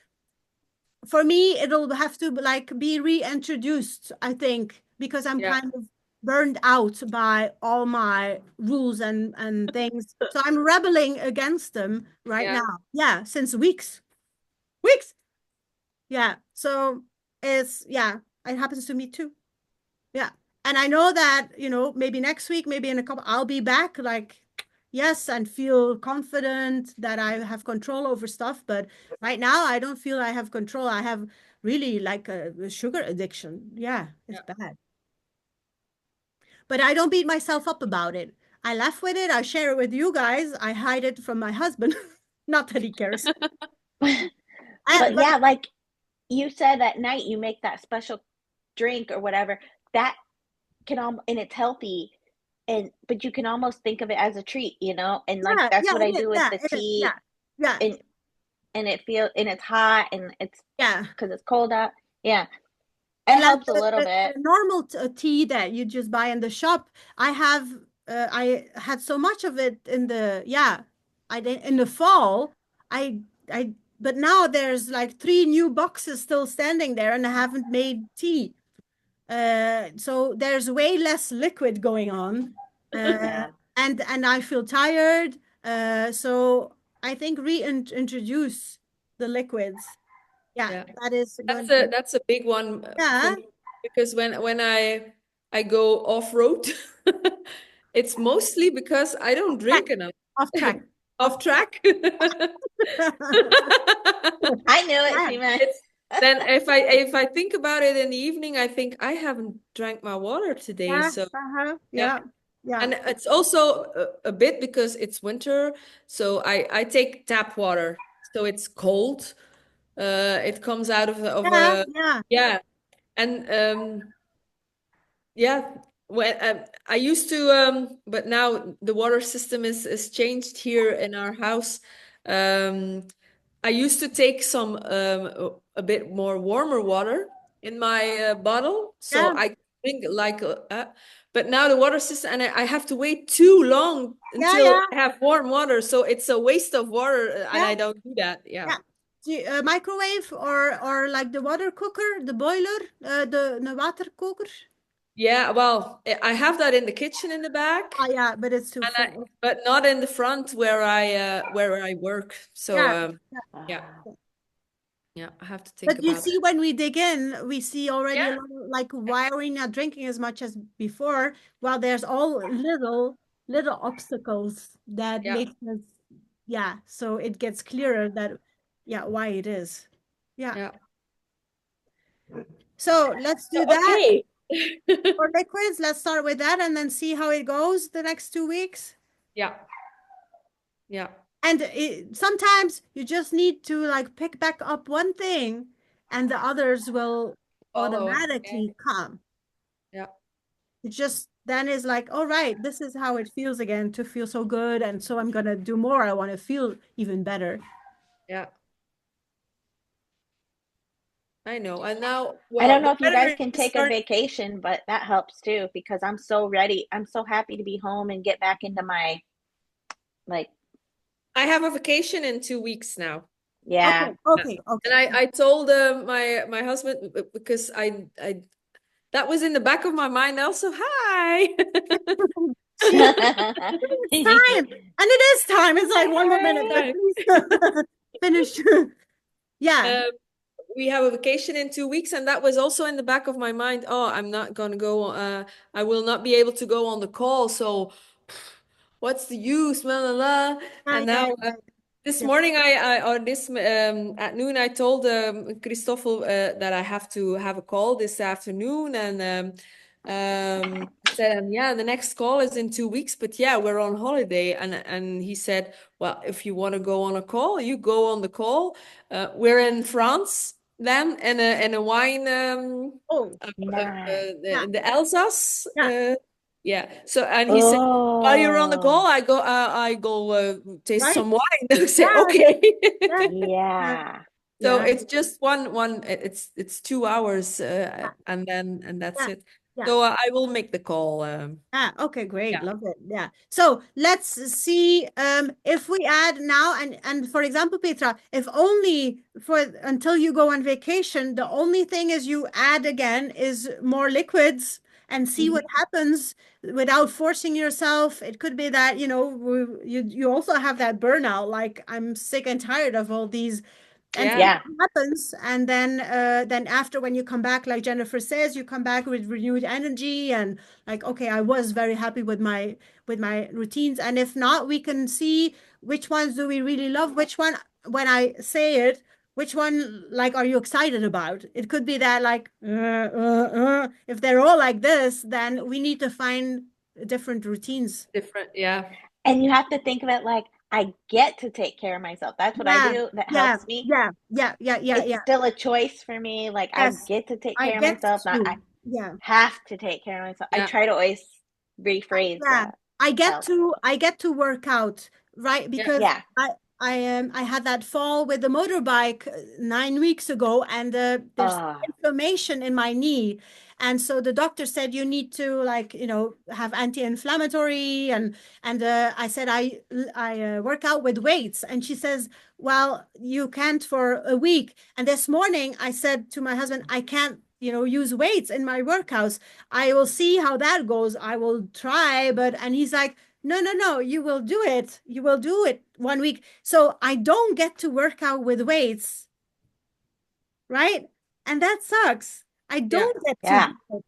For me, it'll have to like be reintroduced, I think, because I'm Yeah. kind of burned out by all my rules and things, so I'm rebelling against them right Yeah. now, yeah, since weeks, yeah. So it's, yeah, it happens to me too. Yeah. And I know that, maybe next week, maybe in a couple, I'll be back like, yes, and feel confident that I have control over stuff. But right now, I don't feel I have control. I have really like a sugar addiction. Yeah, it's Yeah. bad. But I don't beat myself up about it. I laugh with it. I share it with you guys. I hide it from my husband. Not that he cares. But But yeah, like you said at night, you make that special drink or whatever. That and it's healthy. But you can almost think of it as a treat, and like yeah, that's yeah, what I it is. do with Yeah, the it is. Yeah, tea. yeah, And and it's hot and it's yeah. because it's cold out. Yeah, it And like helps a little bit. the normal tea that you just buy in the shop, I had so much of it in the, yeah, I did in the fall. I I but now there's like three new boxes still standing there and I haven't made tea. So there's way less liquid going on. Uh, Yeah. and I feel tired. So I think reintroduce the liquids. Yeah, Yeah. that is going to. That's a big one for Yeah, me because when I go off-road, it's mostly because I don't track, drink enough. off track, off Off track. I knew it, track. she meant. It's then if I think about it in the evening, I think I haven't drank my water today. Yeah, So yeah. yeah, yeah, And it's also a bit because it's winter, so I take tap water. So it's cold. It comes out of yeah, a yeah, yeah. And yeah, when I used to but now the water system is changed here in our house. Um I used to take some a bit more warmer water in my bottle, so yeah, I drink like but now the water system, and I have to wait too long yeah, until yeah, I have warm water, so it's a waste of water, and yeah, I don't do that. Yeah. yeah. Microwave or like the water cooker, the boiler, the water cooker. Yeah, well, I have that in the kitchen in the back, Oh yeah, but it's too and full. but not in the front where I work. So Yeah, yeah. yeah, Ah. yeah, I have to think But you about see, that. when we dig in, we see already a Yeah, lot of like why are we not drinking as much as before? Well, there's all little obstacles that yeah, makes us, yeah. So it gets clearer that, yeah, why it is. Yeah. yeah. So let's So, do that okay. for liquids. Let's start with that and then see how it goes the next 2 weeks. Yeah, yeah. And sometimes you just need to like pick back up one thing and the others will Follow. Yeah, automatically come. yeah, It just then is like, all right, this is how it feels again to feel so good. And so I'm gonna do more. I want to feel even better. yeah. I know. And now, I well, don't know the if you guys weather can is take a starting. vacation, but that helps too because I'm so ready. I'm so happy to be home and get back into my like, I have a vacation in 2 weeks now. yeah. Okay, Yeah. okay, And okay. I told my husband because I that was in the back of my mind also. Hi. She, it's time, and it is time. It's like one more minute, but Hi. please finish. Yeah, Um, we have a vacation in 2 weeks, and that was also in the back of my mind. Oh, I'm not gonna go. I will not be able to go on the call. So, what's the use? La, la, la. yeah, And yeah, now, yeah, this yeah. morning, or this at noon, I told Christoffel that I have to have a call this afternoon, and I said, yeah, the next call is in 2 weeks, but yeah, we're on holiday, and he said, well, if you want to go on a call, you go on the call. We're in France then, in a wine Oh, Nice. yeah, in the Alsace. yeah, Yeah. So, and he said, while you're on the Oh, call, I go taste right. some wine. I say, Yeah, okay. yeah, yeah, yeah. So yeah, it's just one. It's 2 hours, yeah, and that's yeah, it. yeah. So I will make the call. Ah, okay, great. Yeah. Love it. Yeah. So let's see if we add now and for example, Petra, if only for until you go on vacation, the only thing is you add again is more liquids and see what Hmm. happens without forcing yourself. It could be that, you also have that burnout, like I'm sick and tired of all these and see Yeah. Yeah. what happens. And then after when you come back, like Jennifer says, you come back with renewed energy and like, okay, I was very happy with my routines. And if not, we can see which ones do we really love, which one, when I say it, which one like are you excited about? It could be that like if they're all like this, then we need to find different routines. Different. Yeah. And you have to think of it like, I get to take care of myself. That's what I Yeah, do. That yeah, helps me. yeah, yeah, yeah, yeah, It's yeah. still a choice for me. Like, I Yes, get to take I care of get myself, not I to. Yeah. have to take care of myself. I Yeah. try to always rephrase Yeah, that. I get Help. to I get to work out, right? Yeah. Because Yeah. I had that fall with the motorbike 9 weeks ago, and there's Oh, inflammation in my knee, and so the doctor said you need to like have anti-inflammatory, and I said I work out with weights, and she says, well, you can't for a week. And this morning I said to my husband, I can't use weights in my workouts. I will see how that goes. I will try, but and he's like, No, you will do it. You will do it 1 week. So I don't get to work out with weights, right? And that sucks. I Yeah. don't get to Yeah. do it.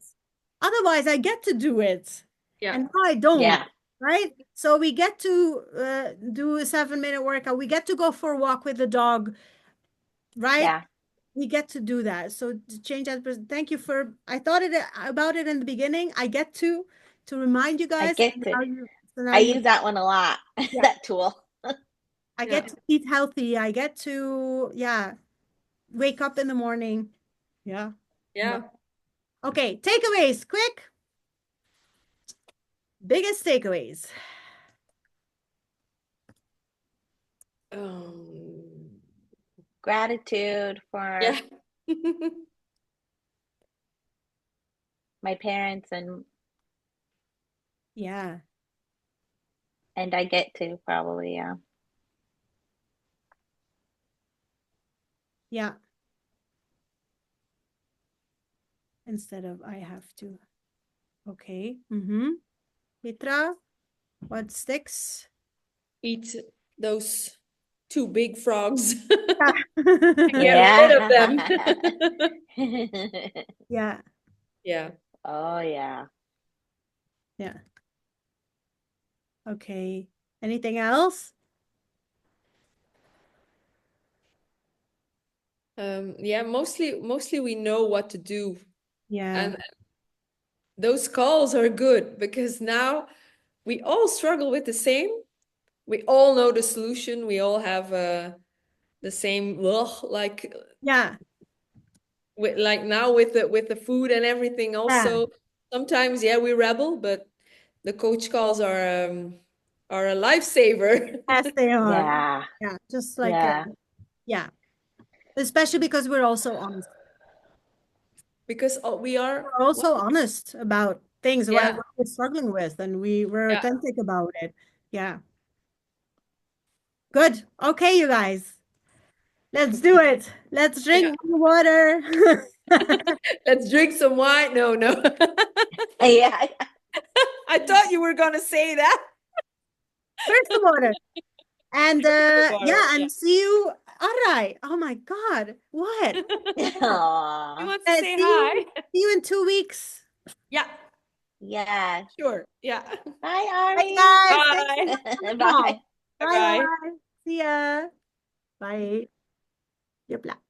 Otherwise, I get to do it. Yeah. And now I don't, Yeah. right? So we get to do a 7-minute workout. We get to go for a walk with the dog, right? Yeah. We get to do that. So to change that, thank you for, I thought about it in the beginning. I get to remind you I guys. get to. So now I you, use that one a lot. yeah, That tool. I Yeah. get to eat healthy. I get to, yeah, wake up in the morning. Yeah. Yeah. Okay, takeaways, quick. Biggest takeaways. Um, Gratitude for yeah. my parents Yeah, and I get to probably, yeah. yeah. Instead of I have to. Okay. Mm-hmm. Petra, what sticks? Eat those two big frogs. Yeah. Get rid of Yeah. them. Yeah. Yeah. Oh yeah. Yeah. Okay. Anything else? Yeah, mostly we know what to do. Yeah. And those calls are good because now we all struggle with the same. We all know the solution. We all have the same ugh, Yeah. like now with the food and everything Yeah. also. Sometimes yeah, we rebel, but the coach calls are a lifesaver. Yes, they are. Yeah. Yeah. Just like, Yeah. yeah. Especially because we're also honest. Because we are We're what? also honest about things what Yeah, we're struggling with, and we're yeah, authentic about it. Yeah. Good. Okay, you guys. Let's do it. Let's yeah. drink more water. Let's drink some wine. No, no. Yeah. I thought you were gonna say that. Drink some water. And Water. yeah, Yeah. and see you. All right. Oh my God. What? He Aw. wants to say See you. hi. See you in 2 weeks. Yeah, Yeah. sure. Yeah. Bye, Bye, Ari. guys. Thanks so Bye. much for the Bye. call. Bye Bye bye. bye. See ya. Bye. Yep.